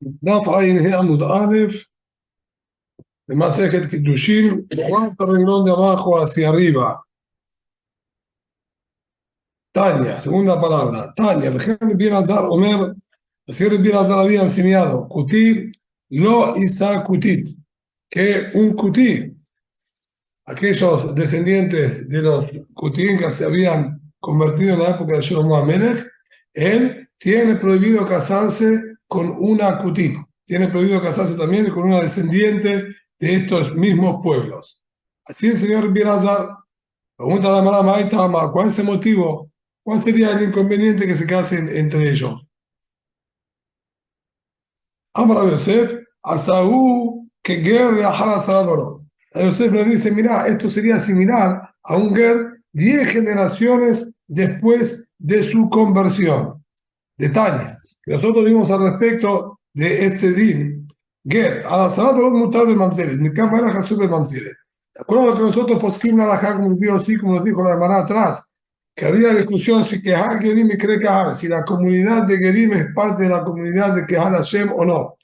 דף ע"ה עמוד א', במסכת קידושין, cuarto renglón de abajo hacia arriba. Tania, segunda palabra. Tania, el Bien Azar Omer, así el Bien Azar había enseñado, Kuti, lo isa kutit, que un Kuti, aquellos descendientes de los Kutín que se habían convertido en la época de Shlomo HaMelech, él tiene prohibido casarse con una Kutit. Tiene prohibido casarse también con una descendiente de estos mismos pueblos. Así el señor Birazar pregunta a la Mara, ¿cuál es el motivo? ¿Cuál sería el inconveniente que se casen entre ellos? Amar Yosef, Asaú, que Ger Aharazadoro. Yosef nos dice, mira, esto sería similar a un Ger 10 generaciones después de su conversión. De Tania. Nosotros vimos al respecto de este din. Ger, a la salada de los mutables mamzeres, mi cama era Jesús de mamzeres. De acuerdo a lo que nosotros posquimos la Jaj, como nos dijo la hermana atrás, que había discusión si Kehal Gerim y cree Kehal, si la comunidad de Gerim es parte de la comunidad de Kehal Hashem o no.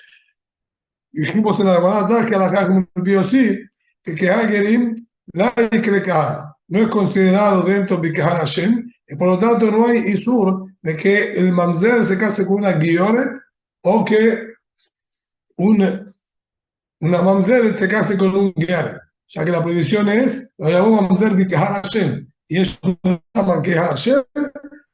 Y dijimos en la hermana atrás que la Jaj, como que Kehal Gerim la cree Kehal no es considerado dentro de Kehal Hashem, y por lo tanto no hay isur de que el mamzer se case con una guioret o que una mamzer se case con un guer, ya que la prohibición es lo llamó mamzer de Kehal Hashem y ellos no llaman Kehal Hashem,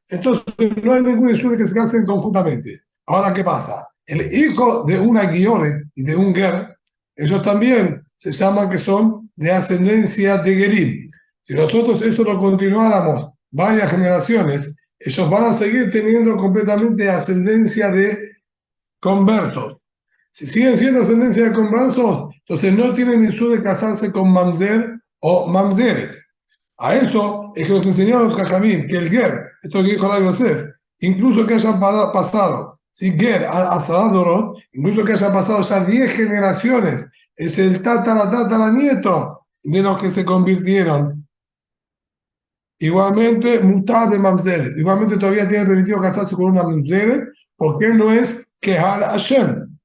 entonces no hay ningún isur de que se casen conjuntamente. Ahora, ¿qué pasa? El hijo de una guioret y de un guer, ellos también se llaman que son de ascendencia de Gerim. Si nosotros eso lo continuáramos varias generaciones, ellos van a seguir teniendo completamente ascendencia de conversos. Si siguen siendo ascendencia de conversos, entonces no tienen isur de casarse con mamzer o mamzeret. A eso es que nos enseñaron los Jajamim, que el ger, esto que dijo la Yosef, incluso que hayan pasado, si ger a Sadadorot, incluso que hayan pasado ya 10 generaciones, es el tatara nieto de los que se convirtieron. Igualmente, mutar de mamzeret. Igualmente todavía tiene permitido casarse con una mamzeret, porque no es Kehal Hashem.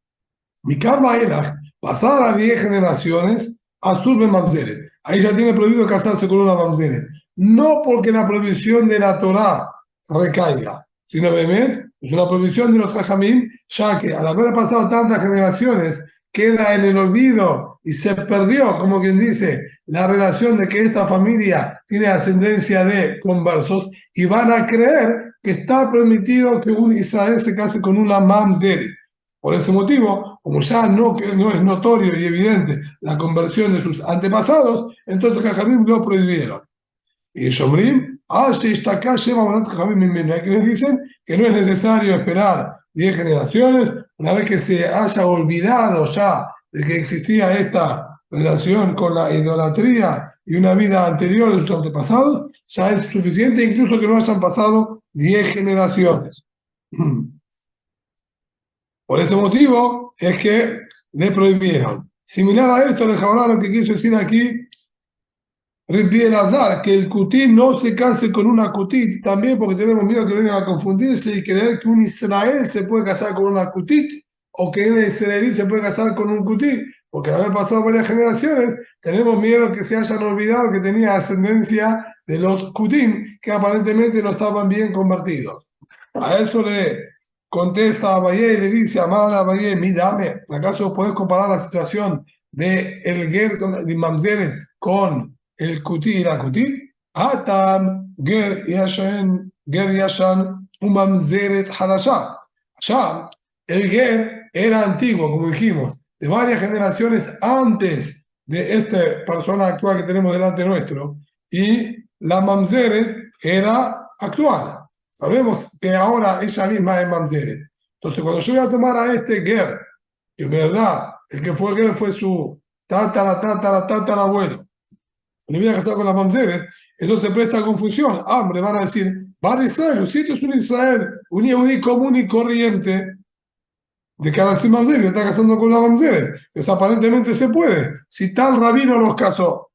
Mi karma era pasar a 10 generaciones a surbe mamzeret. Ahí ya tiene prohibido casarse con una mamzeret. No porque la prohibición de la Torah recaiga, sino es una prohibición de los Jajamim, ya que al haber pasado tantas generaciones, queda en el olvido y se perdió, como quien dice, la relación de que esta familia tiene ascendencia de conversos y van a creer que está permitido que un Israel se case con una mamzeret. Por ese motivo, como ya no es notorio y evidente la conversión de sus antepasados, entonces Jajamim lo prohibieron. Y Shomrim, hay quienes dicen que no es necesario esperar 10 generaciones, una vez que se haya olvidado ya de que existía esta relación con la idolatría y una vida anterior de sus antepasados, ya es suficiente incluso que no hayan pasado 10 generaciones. Por ese motivo es que le prohibieron. Similar a esto, le lo que quiso decir aquí Rabbi Elazar, que el Kuti no se case con una Kutit, también porque tenemos miedo que vengan a confundirse y creer que un Israel se puede casar con una Kutit, o que un israelí se puede casar con un Kutit, porque al haber pasado varias generaciones, tenemos miedo que se hayan olvidado que tenía ascendencia de los Kutim, que aparentemente no estaban bien convertidos. A eso le contesta a Abayé y le dice, amable Abayé, mírame, ¿acaso puedes comparar la situación de el Ger de Mamzeret con el Kuti y la Kuti? Atam Ger Yashan Mamzeret Hadasha. Allá, el Ger era antiguo, como dijimos, de varias generaciones antes de esta persona actual que tenemos delante nuestro, y la Mamzeret era actual. Sabemos que ahora ella misma es mamzeret. Entonces, cuando yo voy a tomar a este ger, que en verdad el que fue ger fue su tatarabuelo, y le voy a casar con la mamzeret, eso se presta a confusión. Hombre, van a decir, Bar Israel, si esto es un Israel, un yehudí común y corriente, de que ahora sí mamzeret, está casando con la mamzeret. Eso aparentemente se puede. Si tal rabino los casó,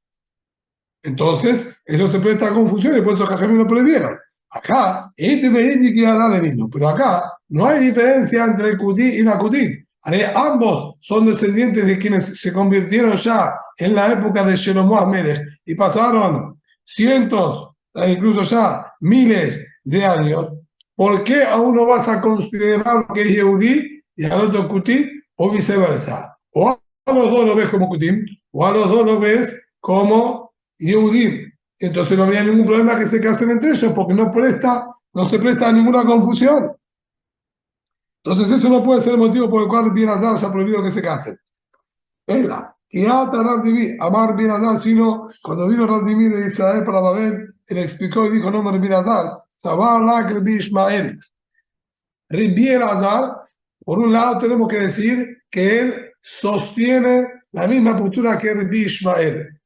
entonces eso se presta a confusión y por eso Jajamim lo prohibieron. Acá, pero acá no hay diferencia entre el Kuti y la Kutit. Ambos son descendientes de quienes se convirtieron ya en la época de Shelomo HaMelech y pasaron cientos, incluso ya miles de años. ¿Por qué a uno vas a considerar que es Yehudí y al otro Kutí o viceversa? O a los dos lo ves como Kutim o a los dos lo ves como Yehudí. Entonces no había ningún problema que se casen entre ellos porque no se presta a ninguna confusión. Entonces eso no puede ser el motivo por el cual Rabbi Elazar se ha prohibido que se casen. Venga, y hasta Rabbi Amar Rabbi Elazar, sino cuando vino Rabbi de Israel para Babel, él explicó y dijo, no, Rabbi Elazar, Sabalak Rabbi Ishmael. Rabbi Elazar, por un lado tenemos que decir que él sostiene la misma postura que Rabbi Ishmael.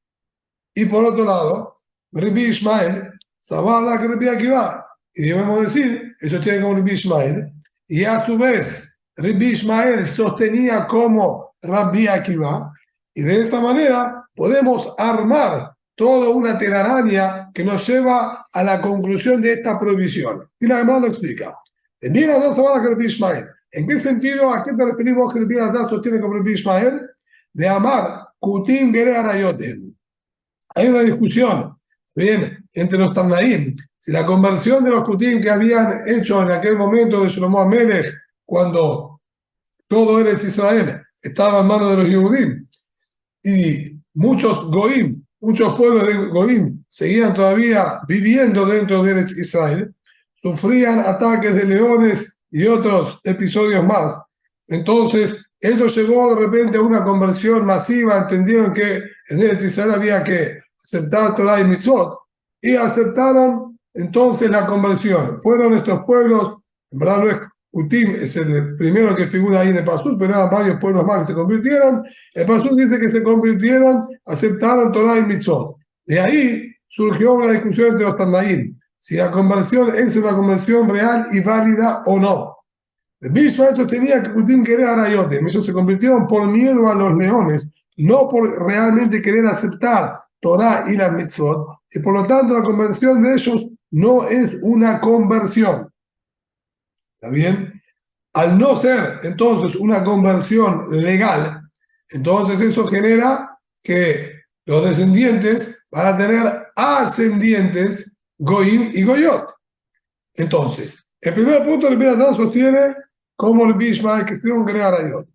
Y por otro lado, Rabbi Ishmael, Sabalak Rabbi Akiva. Y debemos decir, eso tiene como Rabbi Ishmael. Y a su vez, Rabbi Ishmael sostenía como Rabbi Akiva, y de esta manera podemos armar toda una telaraña que nos lleva a la conclusión de esta prohibición. Y la demás lo explica. ¿En qué sentido, a qué te referimos que Rabbi Elazar sostiene como Rabbi Ishmael? De amar Kutim Gere Arayotem. Hay una discusión bien entre los Tannaim si la conversión de los Kutim que habían hecho en aquel momento de Shlomo HaMelech, cuando todo Eretz Israel estaba en manos de los Yehudim y muchos Goim, muchos pueblos de Goim seguían todavía viviendo dentro de Eretz Israel, sufrían ataques de leones y otros episodios más. Entonces, eso llevó de repente a una conversión masiva, entendieron que en Eretz Israel había que aceptar Torah y Mitzvot, y aceptaron entonces la conversión. Fueron estos pueblos, en verdad no es Kutim, es el primero que figura ahí en el Pasuk, pero eran varios pueblos más que se convirtieron. El Pasuk dice que se convirtieron, aceptaron Torah y Mitzvot. De ahí surgió una discusión entre los Tannaim, si la conversión es una conversión real y válida o no. El Bishma sostenía que Kutim quería Arayotem, ellos se convirtieron por miedo a los leones, no por realmente querer aceptar Torah y la Mitzvot, y por lo tanto la conversión de ellos no es una conversión. ¿Está bien? Al no ser entonces una conversión legal, entonces eso genera que los descendientes van a tener ascendientes Goim y Goyot. Entonces, el primer punto el Rabbi sostiene como Rabbi Ishmael que escribe un crear a Dios.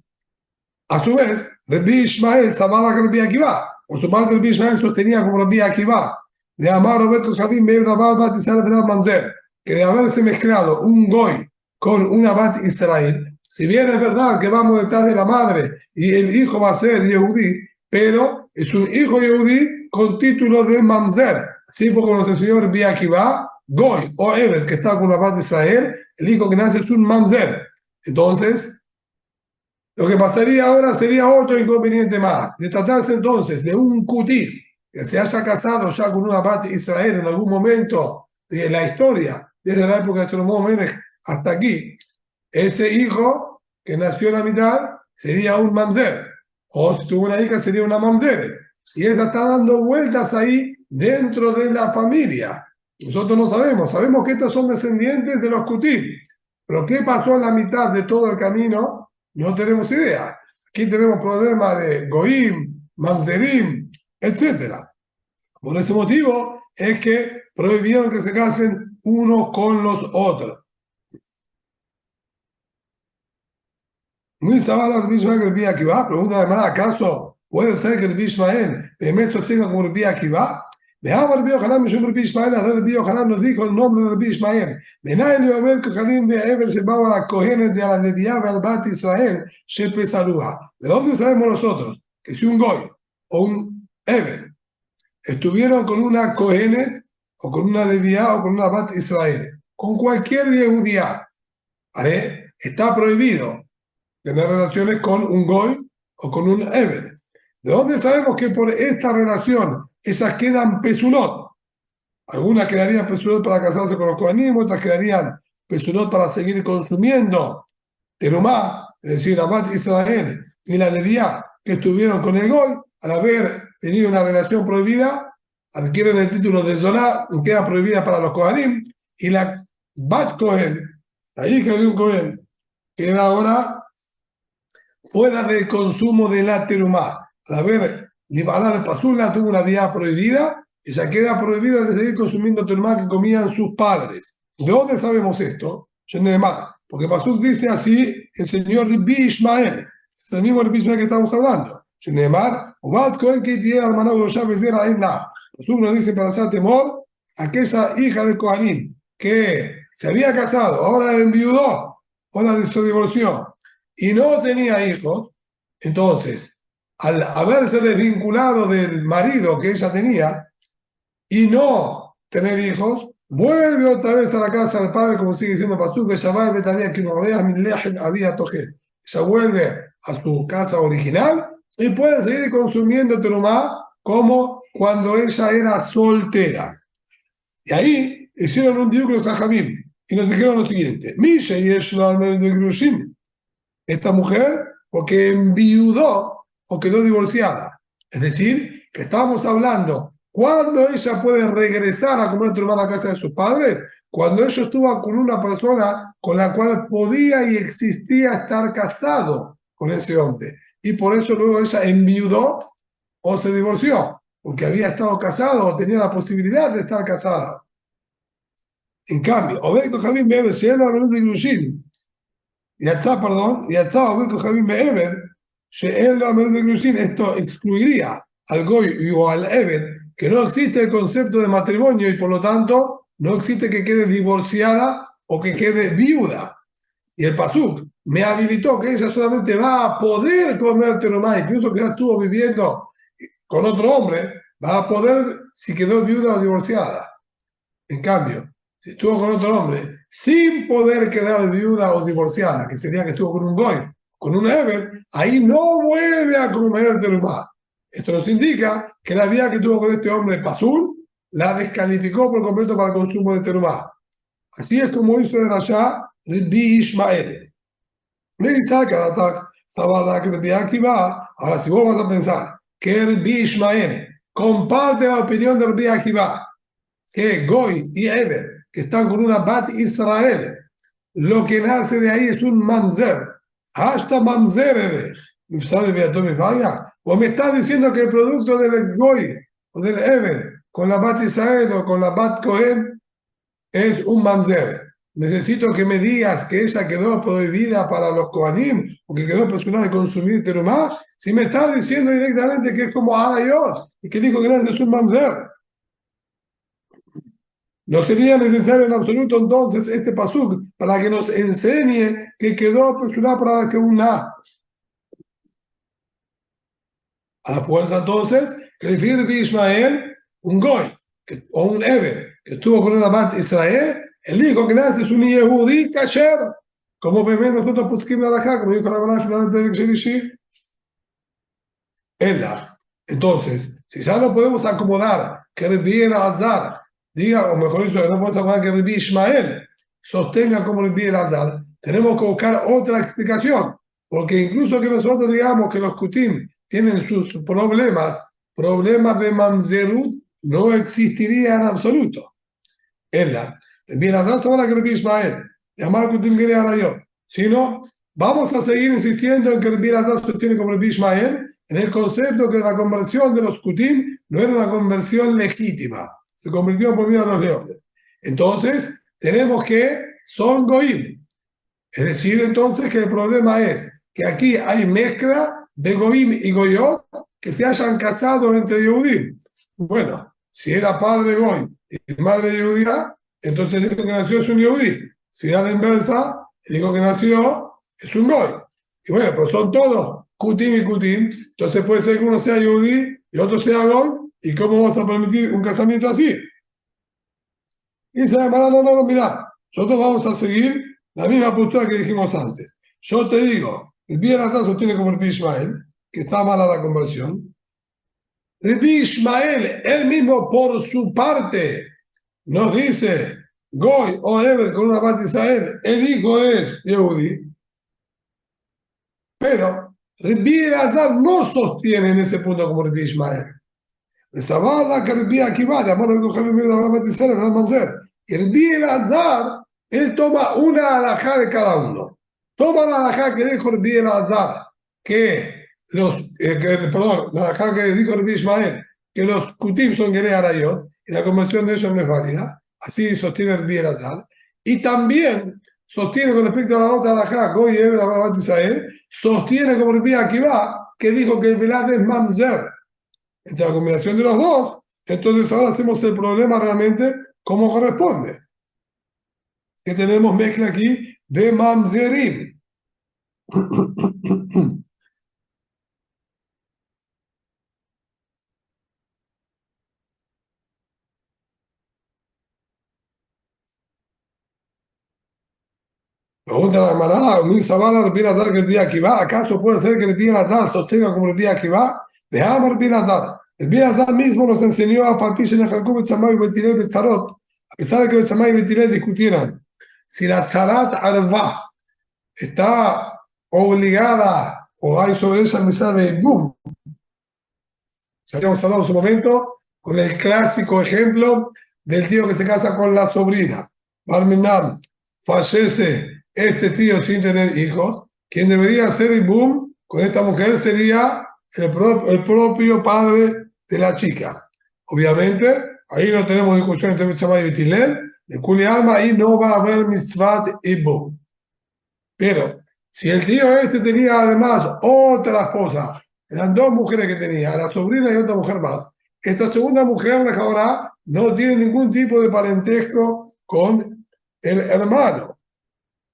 A su vez, Rabbi Ishmael sababa que Rabbi Akiva, por su parte Rabbi Ishmael sostenía como Rabbi Akiva, de amar Robert Javim Meir Dabar Bat Israel Benat Mamzer, que de haberse mezclado un Goy con una Bat Israel, si bien es verdad que vamos detrás de la madre y el hijo va a ser Yehudí, pero es un hijo Yehudí con título de Mamzer, así como nos enseñó Rabbi Akiva, Goy o Eved, que está con la Bat Israel, el hijo que nace es un Mamzer. Entonces, lo que pasaría ahora sería otro inconveniente más, de tratarse entonces de un Kutí que se haya casado ya con una Bat Israel en algún momento de la historia, desde la época de Shlomo HaMelech hasta aquí. Ese hijo que nació en la mitad sería un Mamzer, o si tuvo una hija sería una Mamzer. Y ella está dando vueltas ahí dentro de la familia. Nosotros no sabemos, sabemos que estos son descendientes de los Kutí, pero ¿qué pasó en la mitad de todo el camino? No tenemos idea. Aquí tenemos problemas de Goim, Mamzerim, etc. Por ese motivo es que prohibieron que se casen unos con los otros. Muy sabala el Bishmael que el Rabbi Akiva. Pregunta de manera, ¿acaso puede ser que el Bishmael me sostenga como el Rabbi Akiva? Dejamos el Rabbi Yohanan, Mishum Rabbi Ishmael, el Rabbi Yohanan nos dijo el nombre del Rabbi Ishmael. Menay le omer que Jalim de Eber se va a la Kohenet de la Leviá al Bat Israel, Shepe Salúa. ¿De dónde sabemos nosotros que si un Goy o un Eber estuvieron con una Kohenet o con una Leviá o con una Bat Israel, con cualquier Yehudía, ¿vale? Está prohibido tener relaciones con un Goy o con un Eber? ¿De dónde sabemos que por esta relación esas quedan pesulot? Algunas quedarían pesulot para casarse con los Kohanim, otras quedarían pesulot para seguir consumiendo terumá, es decir, la Bat Israel y la Leviá que estuvieron con el Goy, al haber tenido una relación prohibida, adquieren el título de Zoná, queda prohibida para los Kohanim, y la Bat Kohen, la hija de un Kohen, queda ahora fuera del consumo de la terumá. Al ver, Libanar el Pasula tuvo una vida prohibida, ella queda prohibida de seguir consumiendo terumá que comían sus padres. ¿De dónde sabemos esto? Porque Pasuk dice así el señor Rabbi Ishmael, es el mismo Rabbi Ishmael que estamos hablando. Pasuk nos dice para hacer temor aquella hija de Kohanim que se había casado, ahora enviudó, ahora se divorció y no tenía hijos, entonces, al haberse desvinculado del marido que ella tenía y no tener hijos, vuelve otra vez a la casa del padre, como sigue diciendo Pasú, que ella vuelve a su casa original y puede seguir consumiendo terumá como cuando ella era soltera. Y ahí hicieron un diálogo los Sajamim y nos dijeron lo siguiente: esta mujer, porque enviudó o quedó divorciada. Es decir, que estamos hablando, ¿cuándo ella puede regresar a comer terumá a la casa de sus padres? Cuando ella estuvo con una persona con la cual podía y existía estar casado con ese hombre. Y por eso luego ella enviudó o se divorció, porque había estado casado o tenía la posibilidad de estar casada. En cambio, Obed Jamín Beber, si él no habló de Grushin, יצא עובד כוכבים מעבר, שאין לו עמד בגרושין, esto excluiría al goy o al Ebed, que no existe el concepto de matrimonio y por lo tanto no existe que quede divorciada o que quede viuda. Y el Pasuk me habilitó que ella solamente va a poder comer terumá, incluso que ya estuvo viviendo con otro hombre, va a poder si quedó viuda o divorciada. En cambio, si estuvo con otro hombre sin poder quedar viuda o divorciada, que sería que estuvo con un goy, con un Eber, ahí no vuelve a comer terumá. Esto nos indica que la vida que tuvo con este hombre Pasul la descalificó por completo para el consumo de terumá. Así es como hizo el Rasha Rabbi Ishmael. Me dice ahora si vos vas a pensar que Rabbi Ishmael comparte la opinión de Rabbi Akiva, que Goy y Eber, que están con una Bat Israel, lo que nace de ahí es un mamzer. Hasta mamzer, o me estás diciendo que el producto del Goy o del Eber con la Bat Israel o con la Bat Cohen es un mamzer. Necesito que me digas que ella quedó prohibida para los Kohanim o que quedó personal de consumir terumá. Si me estás diciendo directamente que es como Arayot y que dijo que no es un mamzer. No sería necesario en absoluto entonces este pasuk para que nos enseñe que quedó personal para que una. A la fuerza entonces, que refiere a Ismael, un goy o un Eber que estuvo con una Bat Israel, el hijo que nace es un Yehudí kasher, como vemos nosotros puskim la halajá, como dijo la Balash entonces, si ya no podemos acomodar que refiera Azar diga, o mejor dicho, no podemos acomodar que Rabbi Ishmael sostenga como Rabbi Elazar, tenemos que buscar otra explicación, porque incluso que nosotros digamos que los Kutim tienen sus problemas de mamzerut no existiría en absoluto. Rabbi Elazar sabrá que Rabbi Ishmael, llamar Kutim que yo, sino vamos a seguir insistiendo en que Rabbi Elazar sostiene como Rabbi Ishmael en el concepto que la conversión de los Kutim no era una conversión legítima, se convirtió por medio de los leones. Entonces, tenemos que son Goim. Es decir, entonces, que el problema es que aquí hay mezcla de Goim y Goyot que se hayan casado entre Yehudim. Bueno, si era padre Goy y madre Yehudía, entonces el hijo que nació es un Yehudí. Si da la inversa, el hijo que nació es un Goy. Y bueno, pero son todos Kutim y Kutim, entonces puede ser que uno sea Yehudí y otro sea Goy. ¿Y cómo vas a permitir un casamiento así? Y dice, no, mira, nosotros vamos a seguir la misma postura que dijimos antes. Yo te digo, Rabbi Elazar sostiene como Rabbi Ishmael, que está mala la conversión. Rabbi Ishmael, él mismo por su parte, nos dice, Goy o Ebed con una Bat Israel, el hijo es Yehudi. Pero Rabbi Elazar no sostiene en ese punto como Rabbi Ishmael. Sabala que Rabbi Akiva, de amor de Kohanim de la Bat Israel, no mamzer. Y Rabbi Elazar, él toma una halajá de cada uno. Toma la halajá que dijo Rabbi Elazar, que perdón, la halajá que dijo Rabbi Ishmael, que los kutim son gerei arayot, y la conversión de ellos no es válida, así sostiene Rabbi Elazar, y también sostiene con respecto a la otra halajá, Goy Eved Ababat Israel, sostiene como Rabbi Akiva, que dijo que el velad es mamzer. Entre la combinación de los dos, entonces ahora hacemos el problema realmente como corresponde, que tenemos mezcla aquí de mamzerim. Pregunta la Gemara, mi sabana Rabbi Elazar que el día que va, ¿acaso puede ser que el día Elazar sostenga como el día que va? Veamos Rabbi Elazar. El día Elazar mismo nos enseñó a Palpish en Jacob, Bechamay y Betilel Betzarot, a pesar de que Bechamay y Betilel discutieran si la Tzarat Arvah está obligada o hay sobre ella misa de Ibum. Ya habíamos hablado en su momento con el clásico ejemplo del tío que se casa con la sobrina. Barminam, fallece este tío sin tener hijos. Quien debería hacer el boom con esta mujer sería el propio padre de la chica. Obviamente, ahí no tenemos discusión entre Bechamay y Betilel. De Kuli Alma, ahí no va a haber mitzvat y boom. Pero si el tío este tenía además otra esposa, eran dos mujeres que tenía, la sobrina y otra mujer más, esta segunda mujer, la Jaborá, no tiene ningún tipo de parentesco con el hermano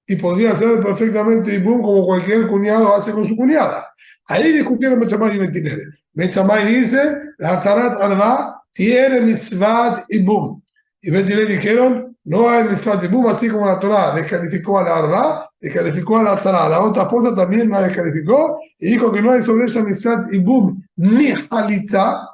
y podría ser perfectamente ibum como cualquier cuñado hace con su cuñada. Ahí discutieron Bechamay y Betilel. Bechamay dice, la Tzarat Arba tiene mitzvat ibum. Y Betilel dijeron, no hay mitzvat ibum, así como la Torah descalificó a la Arba, descalificó a la Tzara. La otra esposa también la descalificó y dijo que no hay sobre ella mitzvat ibum ni halitza.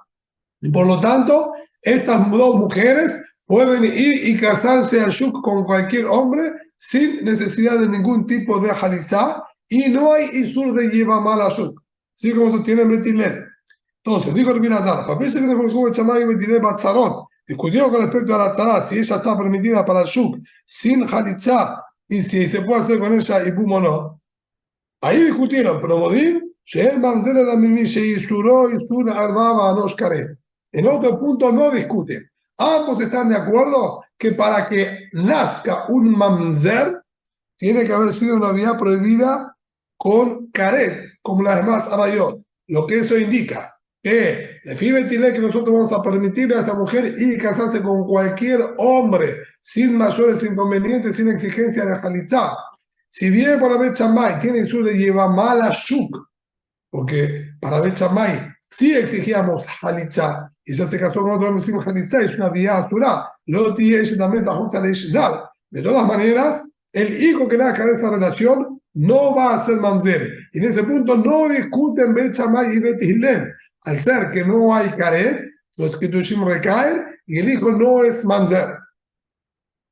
Y por lo tanto, estas dos mujeres pueden ir y casarse a Shuk con cualquier hombre sin necesidad de ningún tipo de halizá y no hay isur de lleva mal a Shuk, así como sostiene Betilel. Entonces, dijo el Binazar, discutió con respecto a la Tzara, si ella está permitida para el Shuk sin halizá y si se puede hacer con ella ibum o no. Ahí discutieron, pero Modim, en otro punto no discuten. Ambos están de acuerdo que para que nazca un mamzer tiene que haber sido una vía prohibida con caret, como las demás arayot. Lo que eso indica que el FIBE tiene que nosotros vamos a permitirle a esta mujer ir y casarse con cualquier hombre sin mayores inconvenientes, sin exigencia de jalizá. Si bien para Bet Shammai tiene el sur de llevar mal a Shuk, porque para Bet Shammai sí exigíamos halitza, y ya se casó con otro, no decimos halitza, es una vía azurá, lo tiene también de todas maneras, el hijo que nazca de esa relación no va a ser mamzer, y en ese punto no discuten Bet Shammai y Bet Hillel, al ser que no hay caret, los que tuvimos recaen, y el hijo no es mamzer.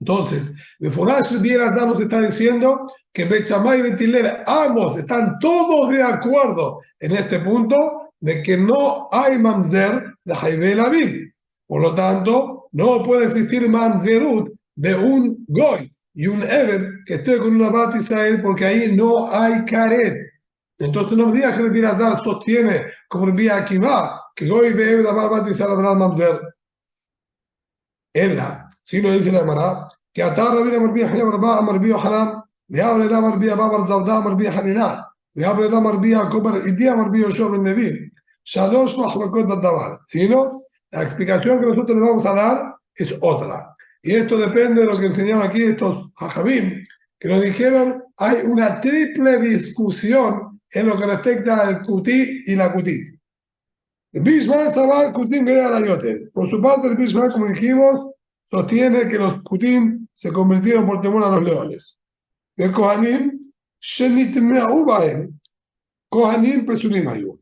Entonces, Meforash Bielazar nos está diciendo que Bet Shammai y Bet Hillel ambos están todos de acuerdo en este punto de que no hay mamzer de Haibel Abib. Por lo tanto, no puede existir mamzerut de un goy y un Eber que esté con una Bat Israel porque ahí no hay caret. Entonces no me digas que el Bielazar sostiene como el Bia Akiva que goy y Eber Abar Bat Israel habrá mamzer. Ella, si lo dice la Gemara, que atar Rabbi Amar Bia Hayab Rabba Amar Bia Hanan, de abre la Amar Bia Babar Zavda Amar Bia Hanina, de abre la Amar Bia Kobar Idi Amar Bia Yoshua Ben Levi, Shalosh Mahlokot Davar. Si no, la explicación que nosotros les vamos a dar es otra. Y esto depende de lo que enseñaron aquí estos Jajabim, que nos dijeron hay una triple discusión en lo que respecta al Kuti y la Kutit. El Bishman Sabar Kutim Yotel. Por su parte, el Bishman, como dijimos, sostiene que los Kutim se convirtieron por temor a los leones. El Kohanim, Shenitme'u Bahem, Kohanim Pesulim Ayu.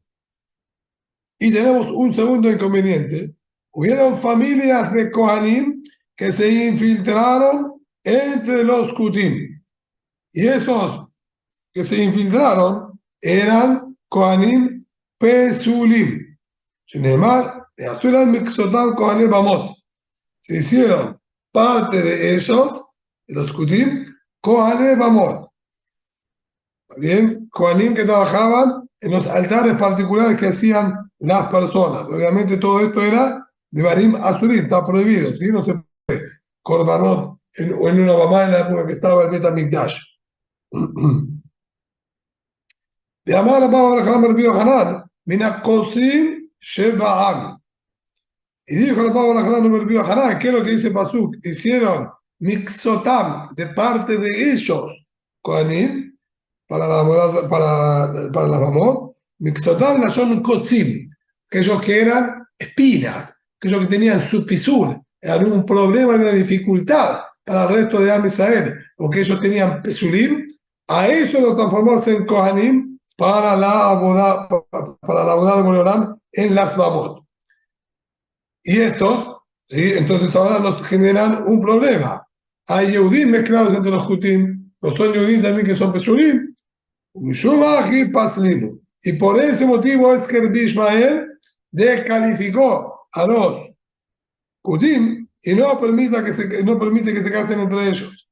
Y tenemos un segundo inconveniente. Hubieron familias de Kohanim que se infiltraron entre los Kutim. Y esos que se infiltraron eran Kohanim Pesulim. Se hicieron parte de ellos, de los Kutim, Kohanim Bamot. Bien, Kohanim que trabajaban en los altares particulares que hacían las personas. Obviamente todo esto era de Barim Asurim, está prohibido, ¿sí? No se puede corbanot en una mamá en la época que estaba el Betamikdash. De Amar la Baba Hanan Rabbi Hanan, Mina Kosim Sheba'am. Y dijo la Baba Hanan Rabbi Hanan, ¿qué es lo que dice Pasuk? Hicieron mixotam de parte de ellos, Kohanim, para la mamot, mixotam la son kotzim, aquellos que eran espinas, aquellos que tenían su pisul, eran un problema y una dificultad para el resto de Am Israel, porque ellos tenían pesulim, a eso los transformamos en Kohanim para la boda de Boreolam en las mamot. Y estos, ¿sí? Entonces ahora nos generan un problema. Hay Yehudim mezclados entre los Kutim, no son Yehudim también que son Pesurim, y Paslinu. Y por ese motivo es que el Bishmael descalificó a los Kutim y no permite que se casen entre ellos.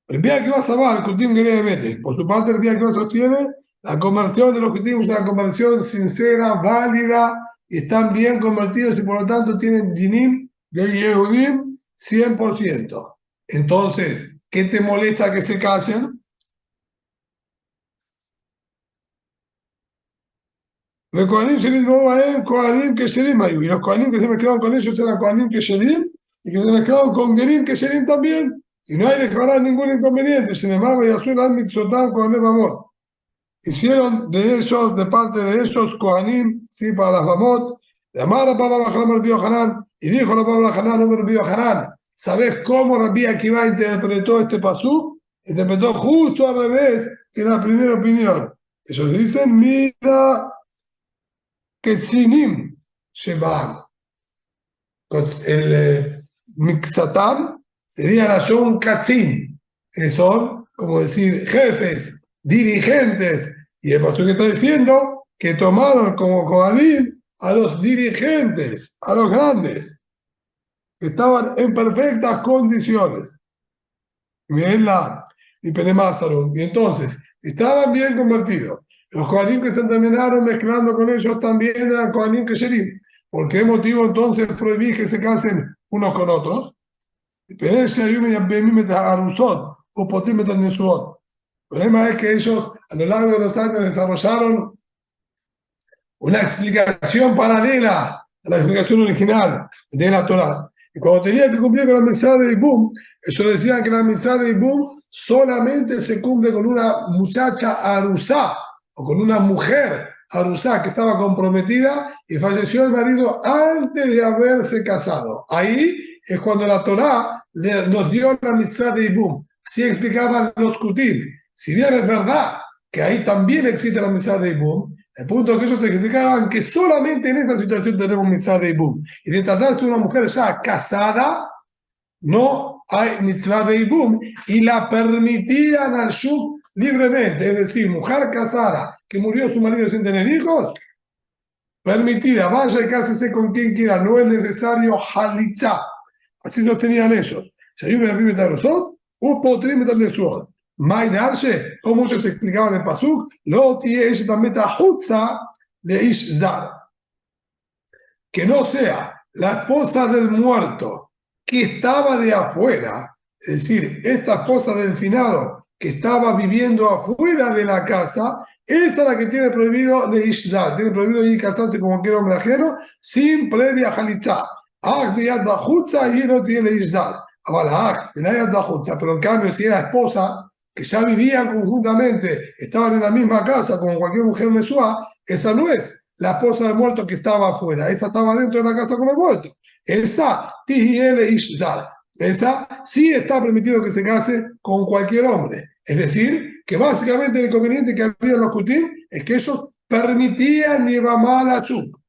El Bia que va a saber, Kutim Gerebete. Por su parte, el Bia que sostiene la conversión de los Kutim es una conversión sincera, válida, y están bien convertidos y por lo tanto tienen Dinim de Yehudim 100%. Entonces, ¿qué te molesta que se casen? Los Kohanim se les llamaban Kohanim Kesherim Ayu, y los Kohanim que se mezclaban con ellos eran Kohanim Kesherim, y que se mezclaban con Gerim Kesherim también, y no hay dejará ningún inconveniente. Sin embargo, Yasuel Al-Mixotam Kohanem Amot. Hicieron de ellos, de parte de ellos, Kohanim, sí, para las Mamot. Llamar a Pablo Hanan Rabbi Hanan, y dijo a Pablo Hanan Rabbi Hanan, ¿sabes cómo Rabbi Akiva interpretó este pasú? Interpretó justo al revés que la primera opinión. Ellos dicen, mira, Ketzinim Shebam. El Mixatam sería la Shon Katzin, que son, como decir, jefes, dirigentes. Y el pastor que está diciendo que tomaron como Kohanim a los dirigentes, a los grandes, que estaban en perfectas condiciones. Bien y Penemasaron. Y entonces, estaban bien convertidos. Los Kohanim que se terminaron mezclando con ellos también eran Kohanim Kesherim. ¿Por qué motivo entonces prohibí que se casen unos con otros? Pero ese hay un arusot o potímetro nesuot. El problema es que ellos a lo largo de los años desarrollaron una explicación paralela a la explicación original de la Torah. Y cuando tenían que cumplir con la misa de Ibum, ellos decían que la misa de Ibum solamente se cumple con una muchacha arusá o con una mujer arusá que estaba comprometida y falleció el marido antes de haberse casado. Ahí es cuando la Torah nos dio la misa de Ibum. Así explicaban los Kutim. Si bien es verdad que ahí también existe la misa de Ibum, el punto es que ellos explicaban que solamente en esa situación tenemos mitzvah de Ibum. Y de tratarse de una mujer ya casada, no hay mitzvah de Ibum. Y la permitían al Shuk libremente. Es decir, mujer casada que murió su marido sin tener hijos, permitida, vaya y cásese con quien quiera. No es necesario halitza. Así lo tenían ellos. Si hay una primera razón, un potrímetro de suor. Maidarse, como muchos explicaban en Pasuk, lo tiene también tajutza de Ishzar. Que no sea la esposa del muerto que estaba de afuera, es decir, esta esposa del finado que estaba viviendo afuera de la casa, esa es la que tiene prohibido de Ishzar, tiene prohibido ir a casarse con cualquier hombre ajeno sin previa jalitza. Y no tiene Ishzar. Pero en cambio, si era esposa que ya vivían conjuntamente, estaban en la misma casa como cualquier mujer mesúa, esa no es la esposa del muerto que estaba afuera, esa estaba dentro de la casa con el muerto. Esa, esa sí está permitido que se case con cualquier hombre. Es decir, que básicamente el inconveniente que había en los Kutim es que ellos permitían Nivamá Azuk.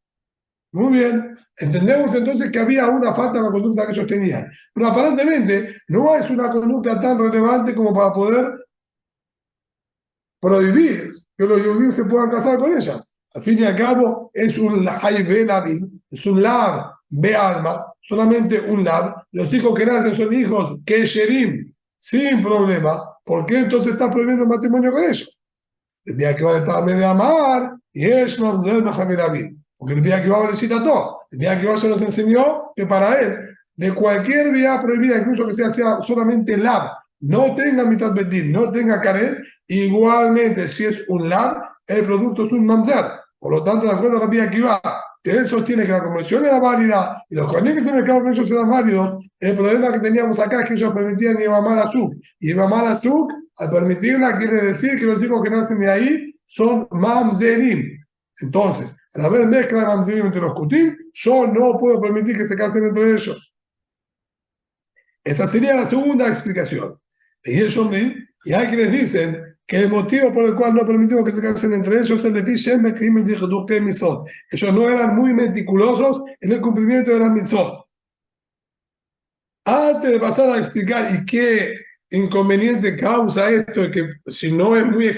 Muy bien. Entendemos entonces que había una falta de la conducta que ellos tenían. Pero aparentemente no es una conducta tan relevante como para poder prohibir que los judíos se puedan casar con ellas. Al fin y al cabo, es un Haybelavin, es un Lab Bealma, solamente un Lab. Los hijos que nacen son hijos Kesherim, sin problema. ¿Por qué entonces está prohibiendo el matrimonio con ellos? El día que va a estar medio amar, y es mamzer mejamirabim. Porque el día que va a necesitar todo. El día que va se nos enseñó que para él, de cualquier día prohibida, incluso que sea solamente lab, no tenga mitad bedín, no tenga caret, igualmente si es un lab, el producto es un mamzer. Por lo tanto, de acuerdo a Rabbi Akiva, que él sostiene que la conversión era válida y los cohenim que se mezclaban con ellos eran válidos, el problema que teníamos acá es que ellos permitían llevar mal azúcar. Y llevar mal azúcar, al permitirla, quiere decir que los hijos que nacen de ahí son mamzerim. Entonces, al haber mezcla de mamzerim entre los kutim, yo no puedo permitir que se casen entre ellos. Esta sería la segunda explicación. Y ellos y hay quienes dicen que el motivo por el cual no permitimos que se casen entre ellos es el de Pishem, ellos no eran muy meticulosos en el cumplimiento de las mitzvot. Antes de pasar a explicar y qué inconveniente causa esto, y que si no es muy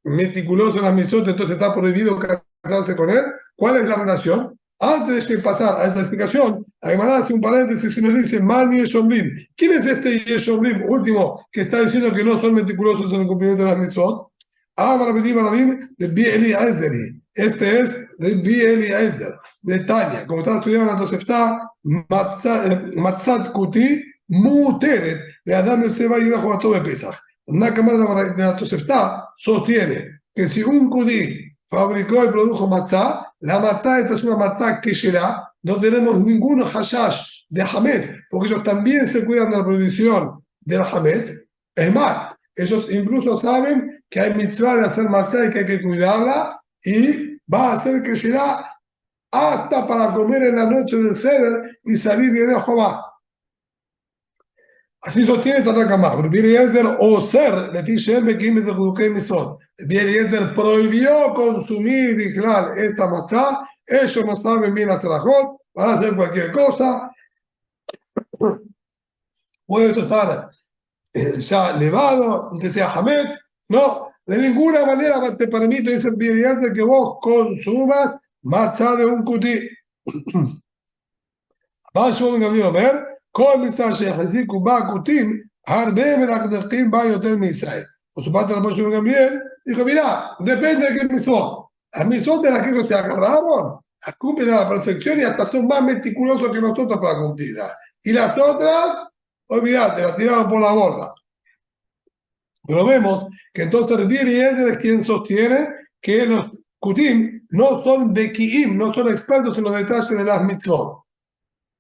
meticuloso en las mitzvot, entonces está prohibido casarse con él, ¿cuál es la relación? Antes de pasar a esa explicación, además hace un paréntesis y nos dice Man Yeshomrim. ¿Quién es este Yeshomrim último que está diciendo que no son meticulosos en el cumplimiento de las mitzvot? De Eliezer. Este es de Eliezer, de Tania. Como estaba estudiando en la Tosefta, Matzat Kuti Muteret, le Adam el Seba y dejo a todo de Pesach. Una cámara de la Tosefta sostiene que si un Kuti fabricó y produjo matzá, la matzá esta es una matzá que será, no tenemos ningún hashash de hametz, porque ellos también se cuidan de la prohibición del hametz. Es más, ellos incluso saben que hay mitzvah de hacer matzá y que hay que cuidarla, y va a hacer que será hasta para comer en la noche del Seder y salir de Jehová. Así sostiene Tanakama. Rabbi Eliezer Oser, le fiche el Bekim de Judukei Misot. Rabbi Eliezer prohibió consumir esta matzá. Ellos no saben bien hacer ajot, van a hacer cualquier cosa. Puede estar ya levado, que sea hametz. No, de ninguna manera te permito, dice Rabbi Eliezer, que vos consumas matzá de un kutí. vas a ver. כל מצווה שהחזיקו בה הכותים, הרבה מלאכדכים בה יותר מישראל. Por su parte, la Moshe Gamliel dijo, mira, depende de qué mitzvot. Las mitzvot de las que ellos se agarraron, las cumplen a la perfección y hasta son más meticulosos que nosotros para cumplirlas. Y las otras, olvídate, las tiraron por la borda. Pero vemos que entonces Rabbi Eliezer es quien sostiene que los kutim no son bekiim, no son expertos en los detalles de las mitzvot.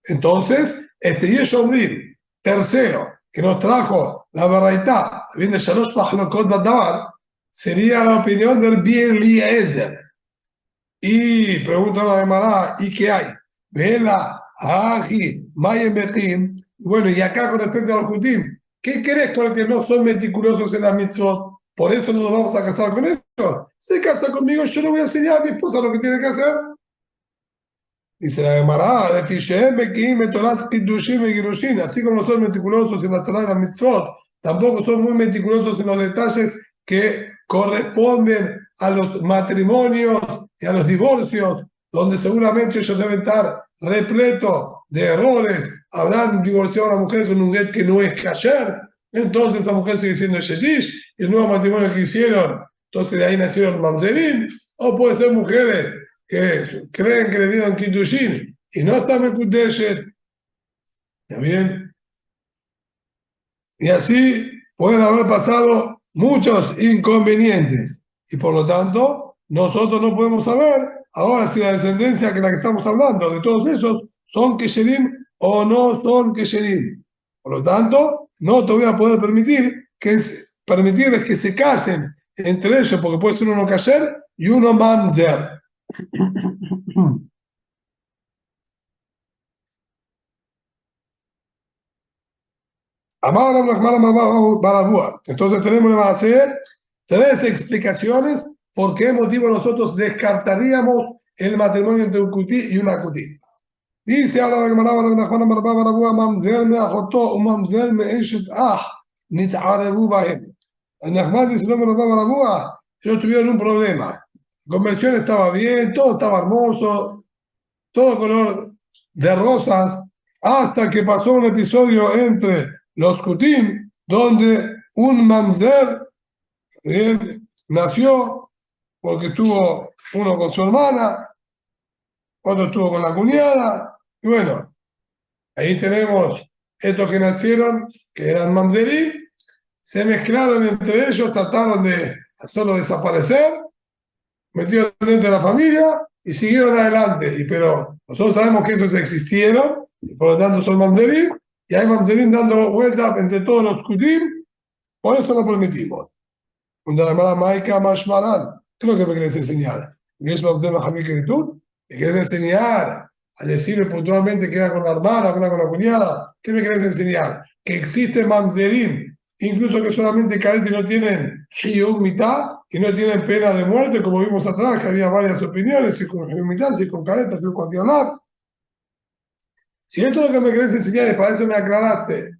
Entonces, este Yeshomrim, tercero, que nos trajo la Baraitá, bien de Shalosh Machlokot Badavar, sería la opinión del Rabbi Eliezer. Y pregunta la Gemara, ¿y qué hay? Vela, Aji, Mayem Betim. Bueno, y acá con respecto a los Kutim, ¿qué querés con el que no son meticulosos en las mitzvot? Por eso no nos vamos a casar con ellos. Se casa conmigo, yo no voy a enseñar a mi esposa lo que tiene que hacer. Dice la Gemara, así como no son meticulosos en la Torah y la mitzvot, tampoco son muy meticulosos en los detalles que corresponden a los matrimonios y a los divorcios, donde seguramente ellos deben estar repletos de errores. Habrán divorciado a la mujer con un get que no es kasher, entonces esa mujer sigue siendo shetish, y el nuevo matrimonio que hicieron, entonces de ahí nacieron mamzerim, o puede ser mujeres que creen que le dieron Kiddushin y no están Mekudeshet. ¿Está bien? Y así pueden haber pasado muchos inconvenientes. Y por lo tanto, nosotros no podemos saber ahora si la descendencia que la que estamos hablando, de todos esos, son Kesherim o no son Kesherim. Por lo tanto, no te voy a poder permitirles que se casen entre ellos, porque puede ser uno Kasher y uno Mamzer. Entonces tenemos que hacer 3 explicaciones por qué motivo nosotros descartaríamos el matrimonio entre un kutí y una kutí. Dice ahora la Gemara mamzer me ajotó un mamzer me eshet nit'arevu bahem. El Nachman dice ellos tuvieron un problema. La conversión estaba bien, todo estaba hermoso, todo color de rosas, hasta que pasó un episodio entre los Kutim, donde un mamzer nació porque tuvo uno con su hermana, otro estuvo con la cuñada, y bueno, ahí tenemos estos que nacieron, que eran mamzerim, se mezclaron entre ellos, trataron de hacerlo desaparecer, metieron dentro de la familia y siguieron adelante. Pero nosotros sabemos que esos existieron, y por lo tanto son mamzerim, y hay mamzerim dando vueltas entre todos los kutim, por eso lo permitimos. Una llamada Maika Mashmaran, ¿qué es lo que me querés enseñar? ¿Me querés enseñar a decirme puntualmente que era con la hermana, que era con la cuñada? ¿Qué me querés enseñar? Que existe mamzerim, incluso que solamente caret y no tienen hiyum mitad y no tienen pena de muerte, como vimos atrás, que había varias opiniones, si con hiyum mitad, si con caret, si con cualquier lado. Si esto es lo que me querés enseñar y para eso me aclaraste,